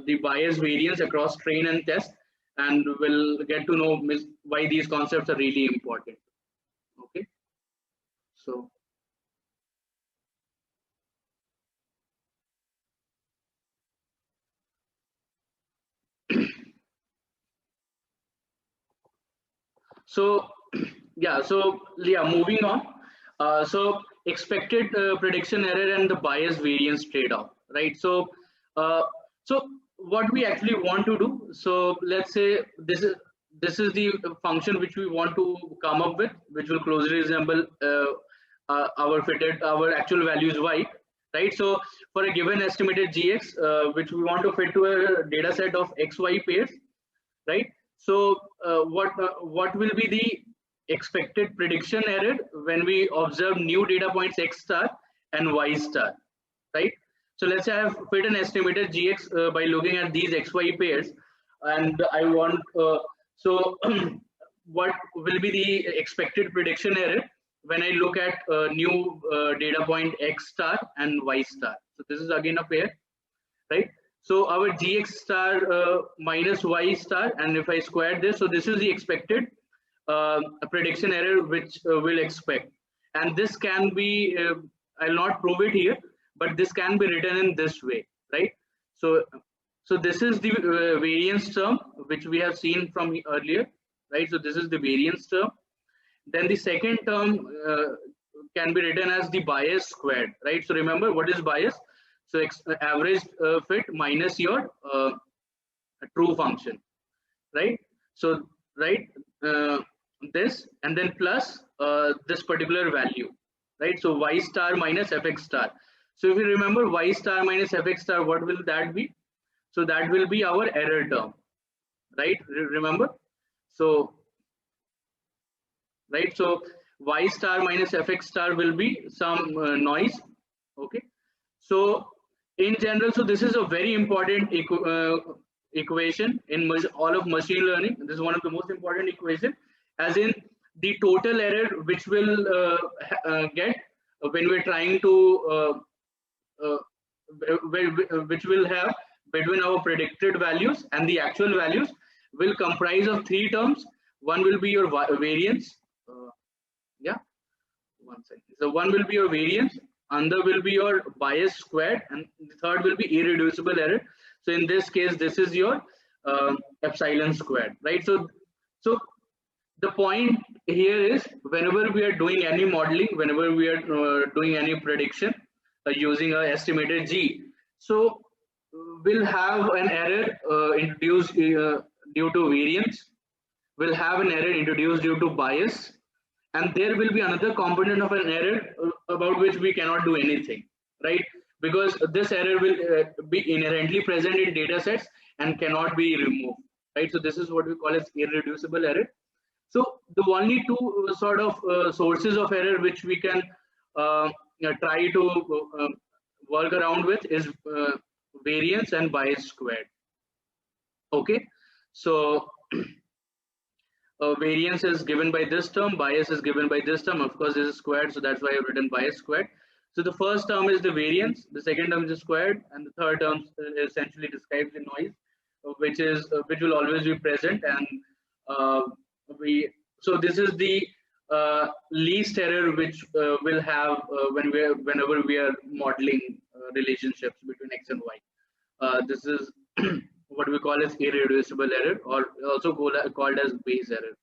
S1: the bias variance across train and test, and we'll get to know why these concepts are really important. Okay, so so moving on. So expected prediction error and the bias variance trade-off, right? So uh, so what we actually want to do, so let's say this is the function which we want to come up with, which will closely resemble our actual values y, right? So for a given estimated gx, which we want to fit to a data set of xy pairs, right? So what will be the expected prediction error when we observe new data points x star and y star, right? So let's say I have fit an estimated gx by looking at these xy pairs, and I want so what will be the expected prediction error when I look at new data point x star and y star. So this is again a pair, right? So our gx star minus y star, and if I square this, so this is the expected prediction error which we'll expect. And this can be, I'll not prove it here, but this can be written in this way, right? So this is the variance term which we have seen from earlier, right? So this is the variance term. Then the second term can be written as the bias squared, right? So remember, what is bias? So average fit minus your true function, right? So right, this and then plus this particular value, right? So y star minus fx star. So if you remember y star minus fx star, what will that be? So that will be our error term, right? Remember? So right, so y star minus fx star will be some noise. Okay, so in general, so this is a very important equation in all of machine learning. This is one of the most important equation, as in the total error which will get when we're trying to which will have between our predicted values and the actual values will comprise of three terms. One will be your variance. Yeah, one second. So one will be your variance, another will be your bias squared, and the third will be irreducible error. So in this case, this is your epsilon squared, right? So the point here is, whenever we are doing any modeling, whenever we are doing any prediction using a estimated G, so we'll have an error introduced due to variance, we'll have an error introduced due to bias, and there will be another component of an error about which we cannot do anything, right? Because this error will be inherently present in data sets and cannot be removed, right? So this is what we call as irreducible error. So the only two sort of sources of error which we can try to work around with is variance and bias squared. Okay, so variance is given by this term, bias is given by this term. Of course, this is squared, so that's why I've written bias squared. So the first term is the variance, the second term is squared, and the third term essentially describes the noise, which will always be present, and we so this is the least error which will have whenever we are modeling relationships between x and y. This is what we call as irreducible error, or also called as Bayes error.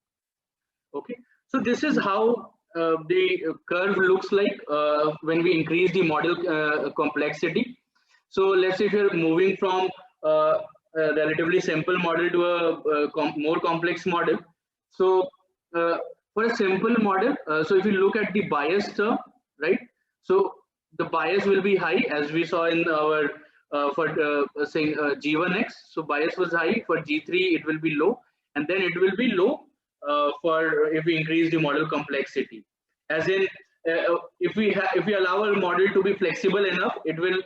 S1: Okay, so this is how the curve looks like when we increase the model complexity. So let's say if you're moving from a relatively simple model to a more complex model. So for a simple model, so if you look at the bias term, right? So the bias will be high, as we saw in our for saying G1x. So bias was high. For G3, it will be low, and then it will be low for if we increase the model complexity. As in, if we allow our model to be flexible enough, it will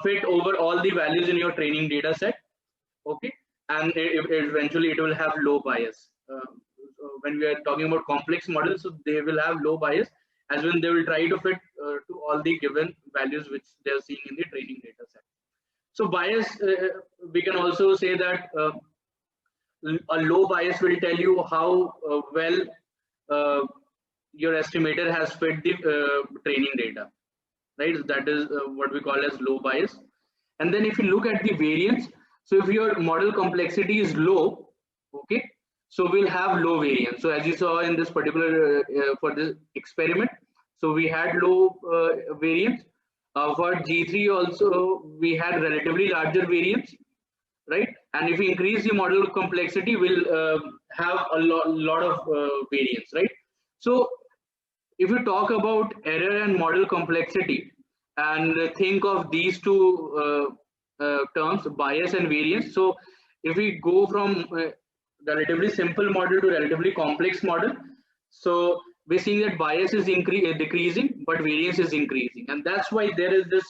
S1: fit over all the values in your training data set. Okay, and eventually it will have low bias. When we are talking about complex models, so they will have low bias, as when they will try to fit to all the given values which they are seeing in the training data set. So bias, we can also say that a low bias will tell you how well your estimator has fit the training data, right? That is what we call as low bias. And then if you look at the variance, so if your model complexity is low, okay, so we'll have low variance. So as you saw in this particular for this experiment, so we had low variance. For G3 also we had relatively larger variance, right? And if we increase the model complexity, we'll have a lot of variance, right? So if you talk about error and model complexity and think of these two terms, bias and variance. So if we go from relatively simple model to relatively complex model, so we're seeing that bias is decreasing, but variance is increasing, and that's why there is this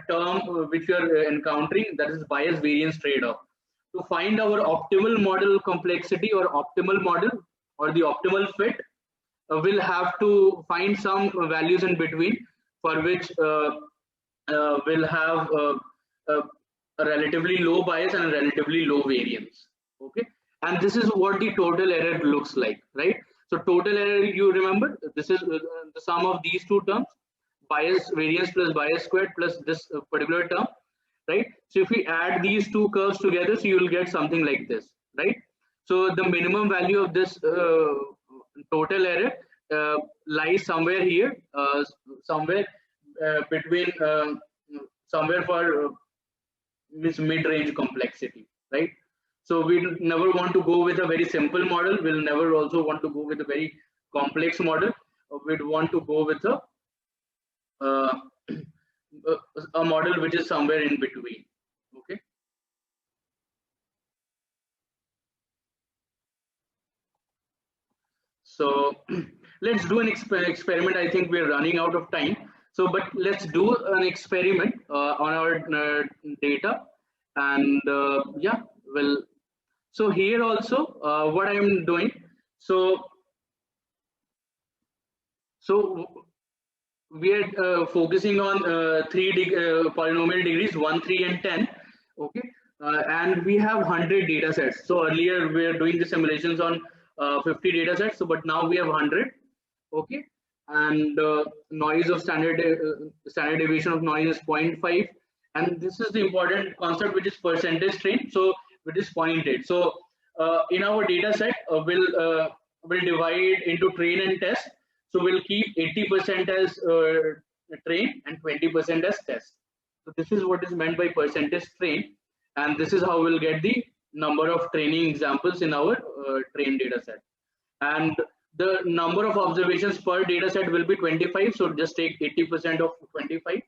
S1: term which we are encountering, that is bias variance trade-off. To find our optimal model complexity or optimal model or the optimal fit, we'll have to find some values in between for which we'll have a relatively low bias and a relatively low variance. Okay, and this is what the total error looks like, right? So total error, you remember, this is the sum of these two terms, bias variance plus bias squared plus this particular term, right? So if we add these two curves together, so you will get something like this, right? So the minimum value of this total error lies somewhere here, somewhere between somewhere for this mid-range complexity, right? So we never want to go with a very simple model. We'll never also want to go with a very complex model. We'd want to go with a model which is somewhere in between. Okay. So let's do an experiment. I think we're running out of time. So, but let's do an experiment on our data, and yeah, well. So here also, what I am doing, so we are focusing on three polynomial degrees, 1, 3, and 10. Okay, and we have 100 data sets. So earlier we are doing the simulations on 50 data sets. So, but now we have 100. Okay, and noise of standard deviation of noise is 0.5, and this is the important concept, which is percentage train. So which is 0.8. So in our data set, we'll divide into train and test. So we'll keep 80% as train and 20% as test. So this is what is meant by percentage train, and this is how we'll get the number of training examples in our train data set. And the number of observations per data set will be 25. So just take 80% of 25.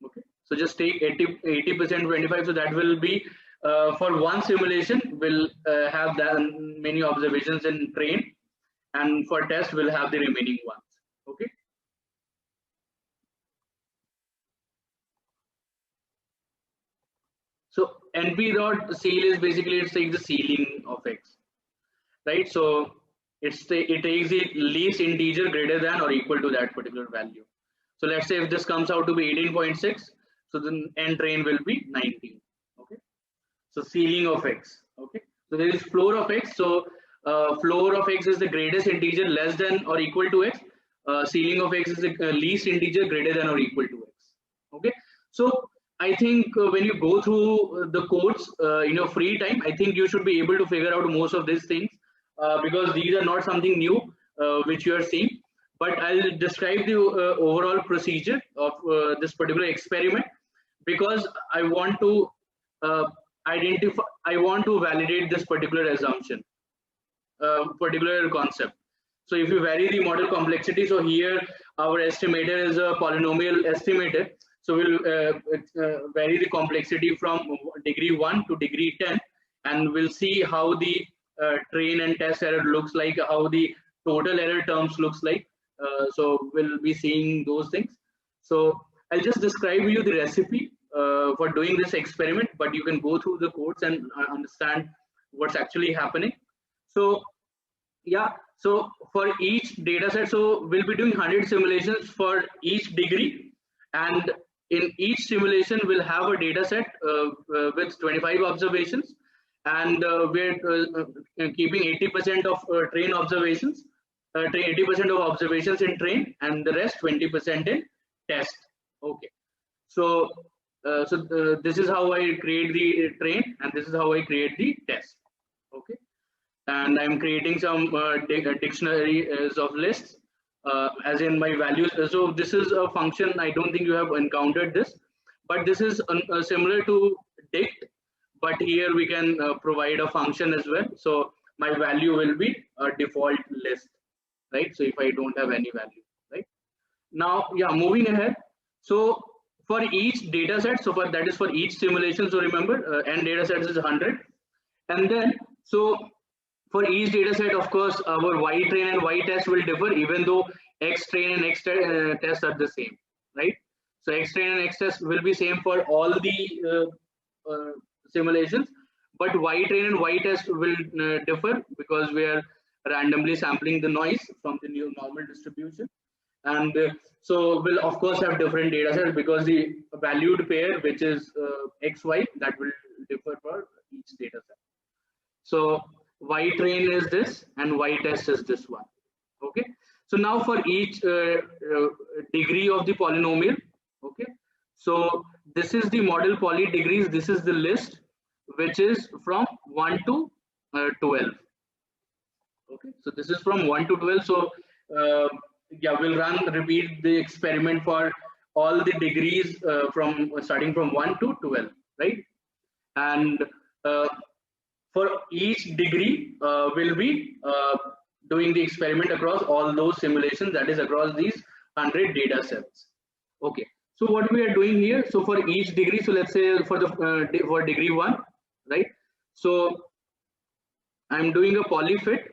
S1: Okay. So just take 80% 25. So that will be for one simulation we'll have that many observations in train, and for test we'll have the remaining ones. Okay. So NP dot ceil is basically, it's like the ceiling of X, right? So it takes the least integer greater than or equal to that particular value. So let's say if this comes out to be 18.6, so then n train will be 19. Okay, so ceiling of X. Okay, So there is floor of x. So floor of x is the greatest integer less than or equal to x. Ceiling of x is the least integer greater than or equal to x. Okay. So I think when you go through the codes in your free time, I think you should be able to figure out most of these things because these are not something new which you are seeing. But I'll describe the overall procedure of this particular experiment because I want to I want to validate this particular assumption, particular concept. So if you vary the model complexity, so here our estimator is a polynomial estimator. So we'll vary the complexity from degree 1 to degree 10, and we'll see how the train and test error looks like, how the total error terms looks like. So we'll be seeing those things. So I'll just describe you the recipe for doing this experiment, but you can go through the codes and understand what's actually happening. So yeah, so for each data set, so we'll be doing 100 simulations for each degree, and in each simulation we'll have a data set with 25 observations, and we're keeping 80% of train observations, 80% of observations in train, and the rest 20% in test. Okay, so this is how I create the train, and this is how I create the test. Okay, and I'm creating some dictionaries of lists as in my values. So this is a function. I don't think you have encountered this, but this is similar to dict, but here we can provide a function as well. So my value will be a default list, right? So if I don't have any value, right? Now, yeah, moving ahead. So for each data set, so for that is for each simulation. So remember, n data sets is 100, and then so for each data set, of course, our y train and y test will differ, even though x train and x test are the same, right? So x train and x test will be same for all the simulations, but y train and y test will differ because we are randomly sampling the noise from the new normal distribution, and so we'll of course have different data sets because the valued pair, which is xy, that will differ for each data set. So y train is this and y test is this one. Okay, so now for each degree of the polynomial, okay, so this is the model poly degrees. This is the list which is from 1 to 12. Okay, so this is from 1 to 12. So yeah, we'll repeat the experiment for all the degrees from starting from 1 to 12, right? And for each degree we'll be doing the experiment across all those simulations, that is across these 100 data sets. Okay, so what we are doing here, so for each degree, so let's say for the for degree 1, right? So I'm doing a polyfit,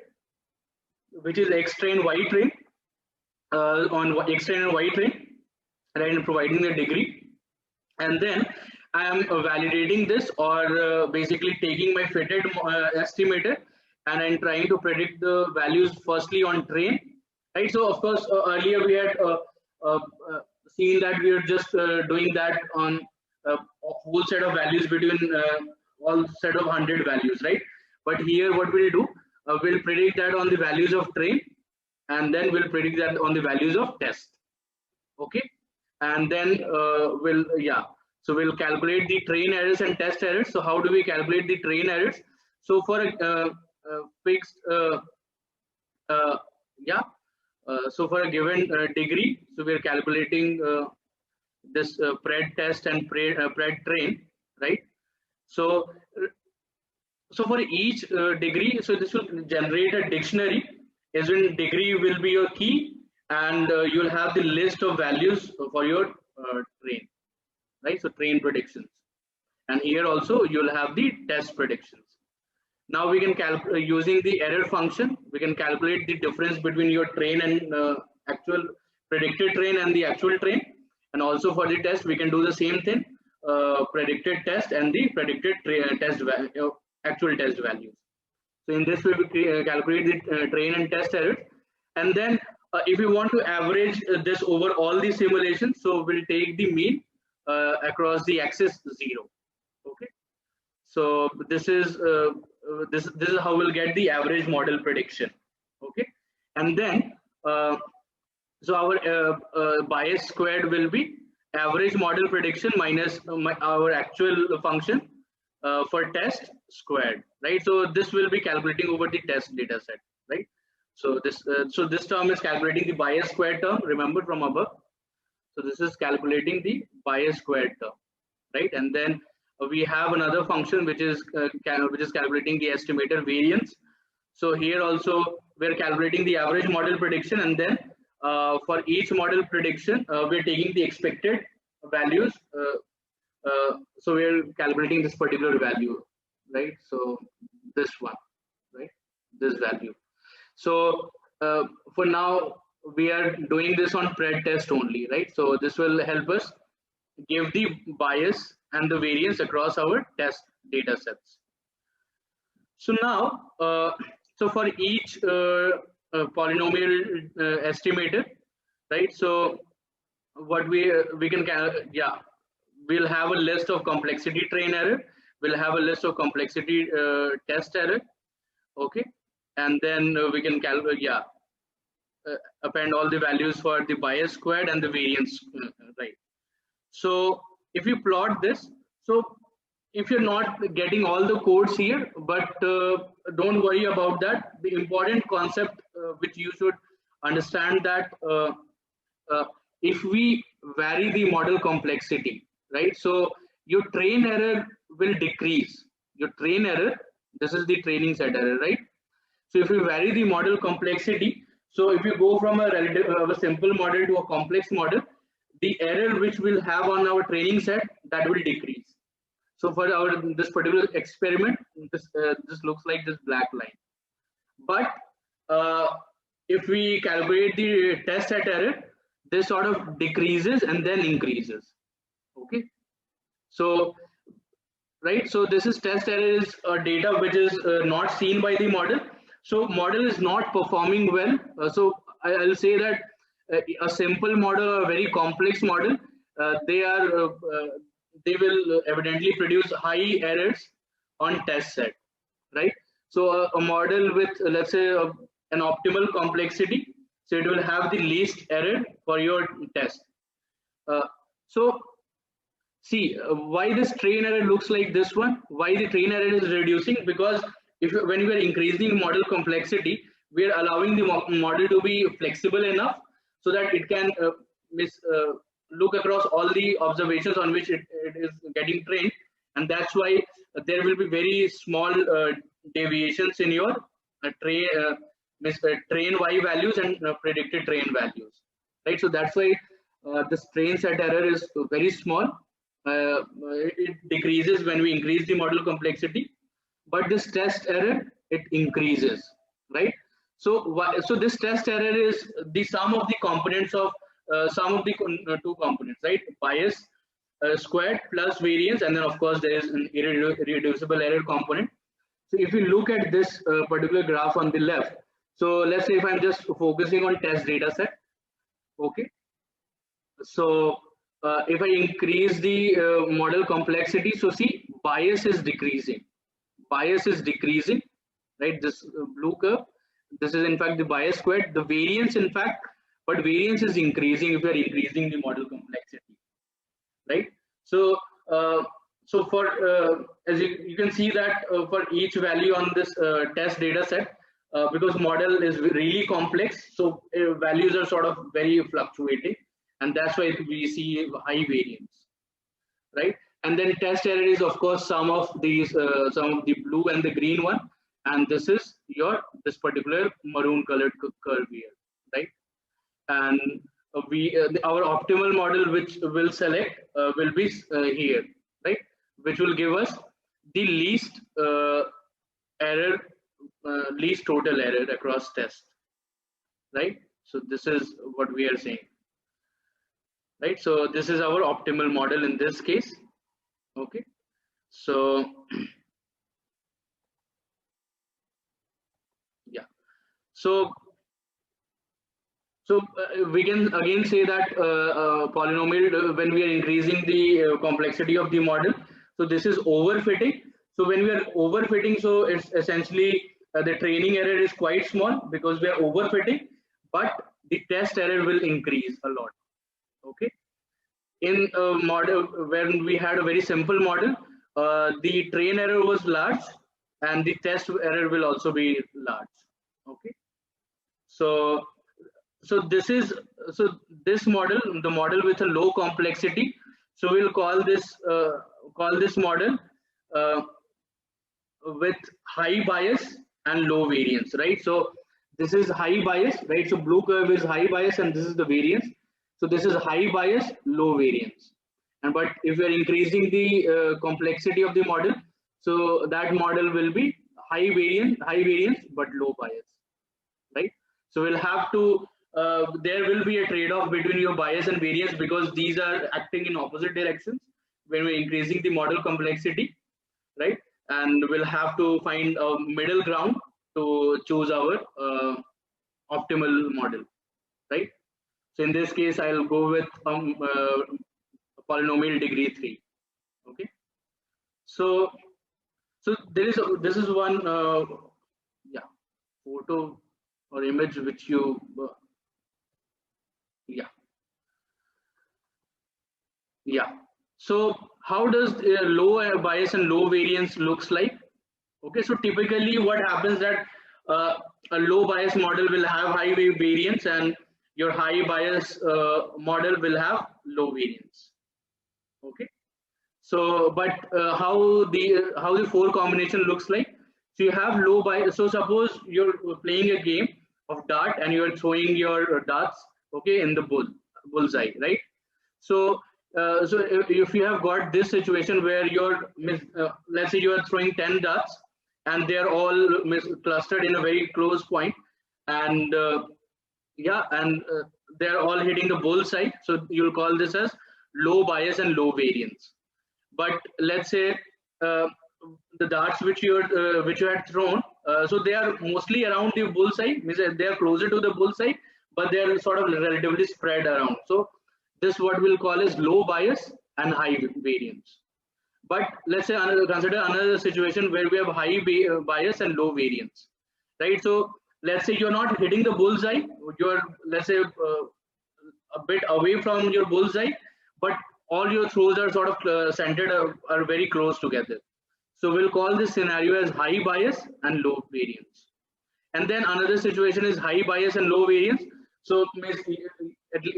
S1: which is x train y train on x train and y train, right, and providing the degree, and then I am validating this, or basically taking my fitted estimator, and I'm trying to predict the values firstly on train, right? So of course earlier we had seen that we are just doing that on a whole set of values between all set of 100 values, right? But here what we'll do, we'll predict that on the values of train, and then we'll predict that on the values of test. Okay, and then so we'll calculate the train errors and test errors. So how do we calculate the train errors? So for a fixed so for a given degree, so we're calculating this pred test and pred train, right? So for each degree, so this will generate a dictionary, as in degree will be your key, and you'll have the list of values for your train, right? So train predictions, and here also you'll have the test predictions. Now we can calculate using the error function, we can calculate the difference between your train and actual predicted train and the actual train, and also for the test we can do the same thing, predicted test and the predicted test value, actual test values. So in this way we calculate the train and test errors, and then if we want to average this over all the simulations, so we'll take the mean across the axis 0. Okay, so this is this is how we'll get the average model prediction. Okay, and then so our bias squared will be average model prediction minus our actual function for test squared, right? So this will be calculating over the test data set, right? So this term is calculating the bias squared term, remember from above. So this is calculating the bias squared term, right? And then we have another function which is calculating the estimator variance. So here also we're calculating the average model prediction, and then for each model prediction we're taking the expected values. So we're calculating this particular value, right? So this one, right? This value. So for now we are doing this on pred test only, right? So this will help us give the bias and the variance across our test data sets. So now, so for each polynomial estimator, right? So what we can we'll have a list of complexity train error. We'll have a list of complexity test error. Okay, and then we can calculate append all the values for the bias squared and the variance, right? So if you plot this, so if you're not getting all the codes here, but don't worry about that. The important concept which you should understand, that if we vary the model complexity, right? So your train error will decrease. Your train error, this is the training set error, right? So if you vary the model complexity, so if you go from a simple model to a complex model, the error which we'll have on our training set, that will decrease. So for this particular experiment, this looks like this black line. But if we calculate the test set error, this sort of decreases and then increases. Okay. So right. So this is test error is data which is not seen by the model. So model is not performing well. So I'll say that a simple model or a very complex model, they will evidently produce high errors on test set, right? So a model with, let's say, an optimal complexity, so it will have the least error for your test. So see why this train error looks like this one. Why the train error is reducing? Because when we are increasing model complexity, we are allowing the model to be flexible enough so that it can look across all the observations on which it is getting trained, and that's why there will be very small deviations in your train y values and predicted train values, right? So that's why this train set error is very small. It decreases when we increase the model complexity, but this test error, it increases, right? So this test error is the sum of the components of two components, right? Bias squared plus variance, and then of course there is an irreducible error component. So if you look at this particular graph on the left, so let's say if I'm just focusing on test data set, okay. So if I increase the model complexity, so see bias is decreasing. Bias is decreasing, right? This blue curve, this is in fact the bias squared. The variance, in fact, but variance is increasing if we are increasing the model complexity, right? So so for as you can see that for each value on this test data set, because model is really complex, so values are sort of very fluctuating, and that's why we see high variance, right? And then test error is of course some of these some of the blue and the green one, and this is this particular maroon colored curve here, right? And our optimal model which we'll select will be here, right? Which will give us the least error, least total error across test, right? So this is what we are saying, right? So this is our optimal model in this case. Okay, so yeah, so we can again say that polynomial when we are increasing the complexity of the model, so this is overfitting. So when we are overfitting, so it's essentially the training error is quite small because we are overfitting, but the test error will increase a lot. Okay. In a model when we had a very simple model, the train error was large and the test error will also be large. Okay. So this model, the model with a low complexity. So we'll call this model uh, with high bias and low variance, right? So this is high bias, right? So blue curve is high bias and this is the variance. So this is high bias, low variance. And but if we are increasing the complexity of the model, so that model will be high variance but low bias, right? So we'll have to there will be a trade-off between your bias and variance because these are acting in opposite directions when we're increasing the model complexity, right? And we'll have to find a middle ground to choose our optimal model, right? So in this case, I'll go with polynomial degree 3. Okay. So this is one yeah, photo or image which you yeah. So how does low bias and low variance looks like? Okay, so typically what happens that a low bias model will have high variance and your high bias model will have low variance. Okay, so but how the four combination looks like? So you have low bias. So suppose you're playing a game of dart and you're throwing your darts, okay, in the bullseye, right? So if you have got this situation where you're let's say you are throwing 10 darts and they're all clustered in a very close point, and they're all hitting the bullseye, so you'll call this as low bias and low variance. But let's say the darts which you had thrown, so they are mostly around the bullseye, means they are closer to the bullseye, but they are sort of relatively spread around. So this what we'll call is low bias and high variance. But let's say consider another situation where we have high bias and low variance, right? So let's say you're not hitting the bullseye, you're, let's say, a bit away from your bullseye, but all your throws are sort of centered, are very close together. So we'll call this scenario as high bias and low variance. And then another situation is high bias and low variance. So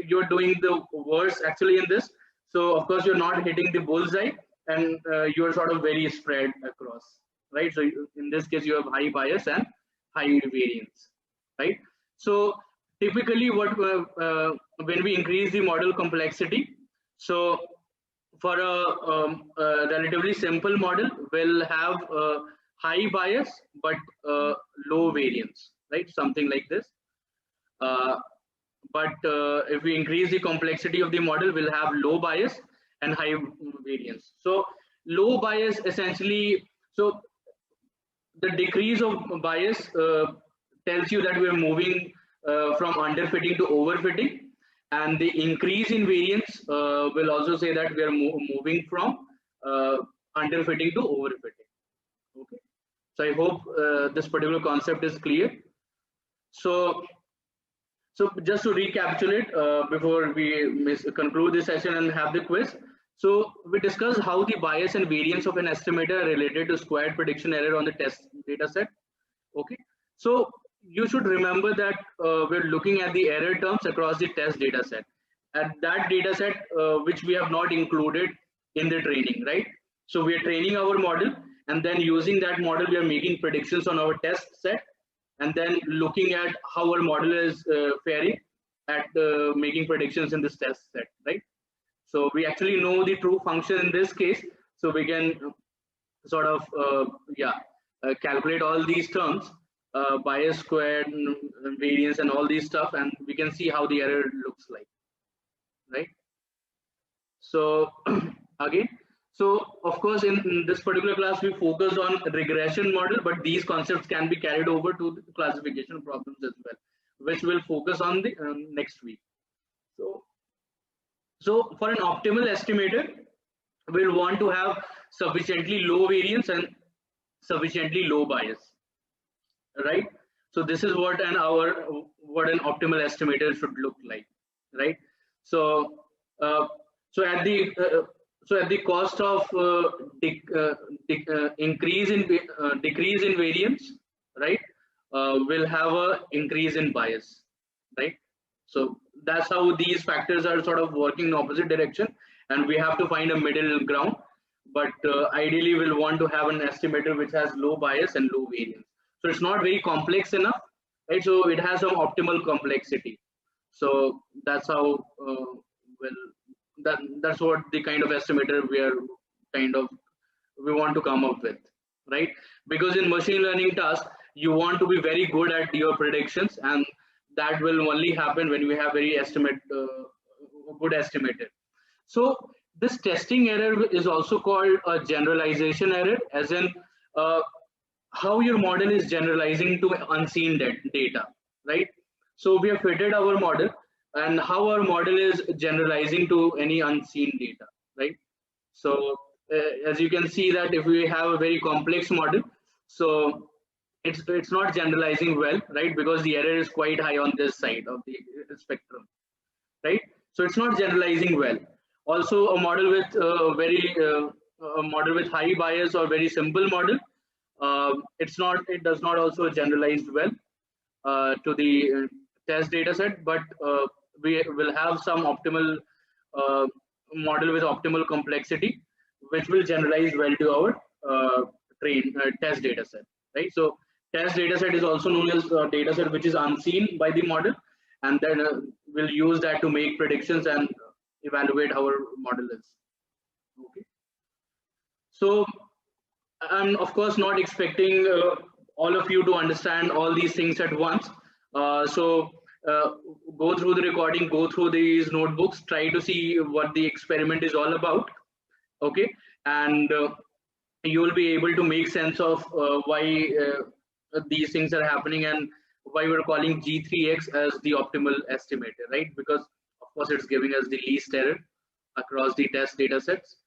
S1: you're doing the worst actually in this. So of course you're not hitting the bullseye, and you're sort of very spread across, right? So in this case you have high bias and high variance, right? So typically what when we increase the model complexity, so for a relatively simple model, we'll have high bias but low variance, right? Something like this. But if we increase the complexity of the model, we'll have low bias and high variance. So low bias essentially, so the decrease of bias tells you that we're moving from underfitting to overfitting, and the increase in variance will also say that we are moving from underfitting to overfitting. Okay, so I hope this particular concept is clear. So just to recapitulate before we conclude this session and have the quiz. So we discussed how the bias and variance of an estimator are related to squared prediction error on the test data set. Okay, so you should remember that we're looking at the error terms across the test data set. At that data set which we have not included in the training, right? So we are training our model, and then using that model we are making predictions on our test set, and then looking at how our model is faring at making predictions in this test set, right? So we actually know the true function in this case, so we can sort of calculate all these terms, bias squared, variance, and all these stuff, and we can see how the error looks like, right? So again, so of course in this particular class we focus on regression model, but these concepts can be carried over to the classification problems as well, which we'll focus on the next week. So for an optimal estimator, we'll want to have sufficiently low variance and sufficiently low bias, right? So this is what an optimal estimator should look like, right? So uh, so at the cost of decrease in variance, right? We'll have a increase in bias, right? So that's how these factors are sort of working in opposite direction, and we have to find a middle ground. But ideally, we'll want to have an estimator which has low bias and low variance. So it's not very complex enough, right? So it has some optimal complexity. So that's how well that's what the kind of estimator we want to come up with, right? Because in machine learning tasks, you want to be very good at your predictions, and that will only happen when we have very good estimator. So this testing error is also called a generalization error, as in uh, how your model is generalizing to unseen data, right? So we have fitted our model, and how our model is generalizing to any unseen data, right? So as you can see that if we have a very complex model, so it's not generalizing well, right? Because the error is quite high on this side of the spectrum, right? So it's not generalizing well. Also, a model with a model with high bias or very simple model, it does not also generalize well to the test data set, but we will have some optimal uh, model with optimal complexity, which will generalize well to our test data set, right? So test data set is also known as data set which is unseen by the model, and then we'll use that to make predictions and evaluate how our model is. Okay. So I'm of course not expecting all of you to understand all these things at once. So go through the recording, go through these notebooks, try to see what the experiment is all about. Okay, and you will be able to make sense of why these things are happening and why we're calling G3X as the optimal estimator, right? Because of course it's giving us the least error across the test data sets.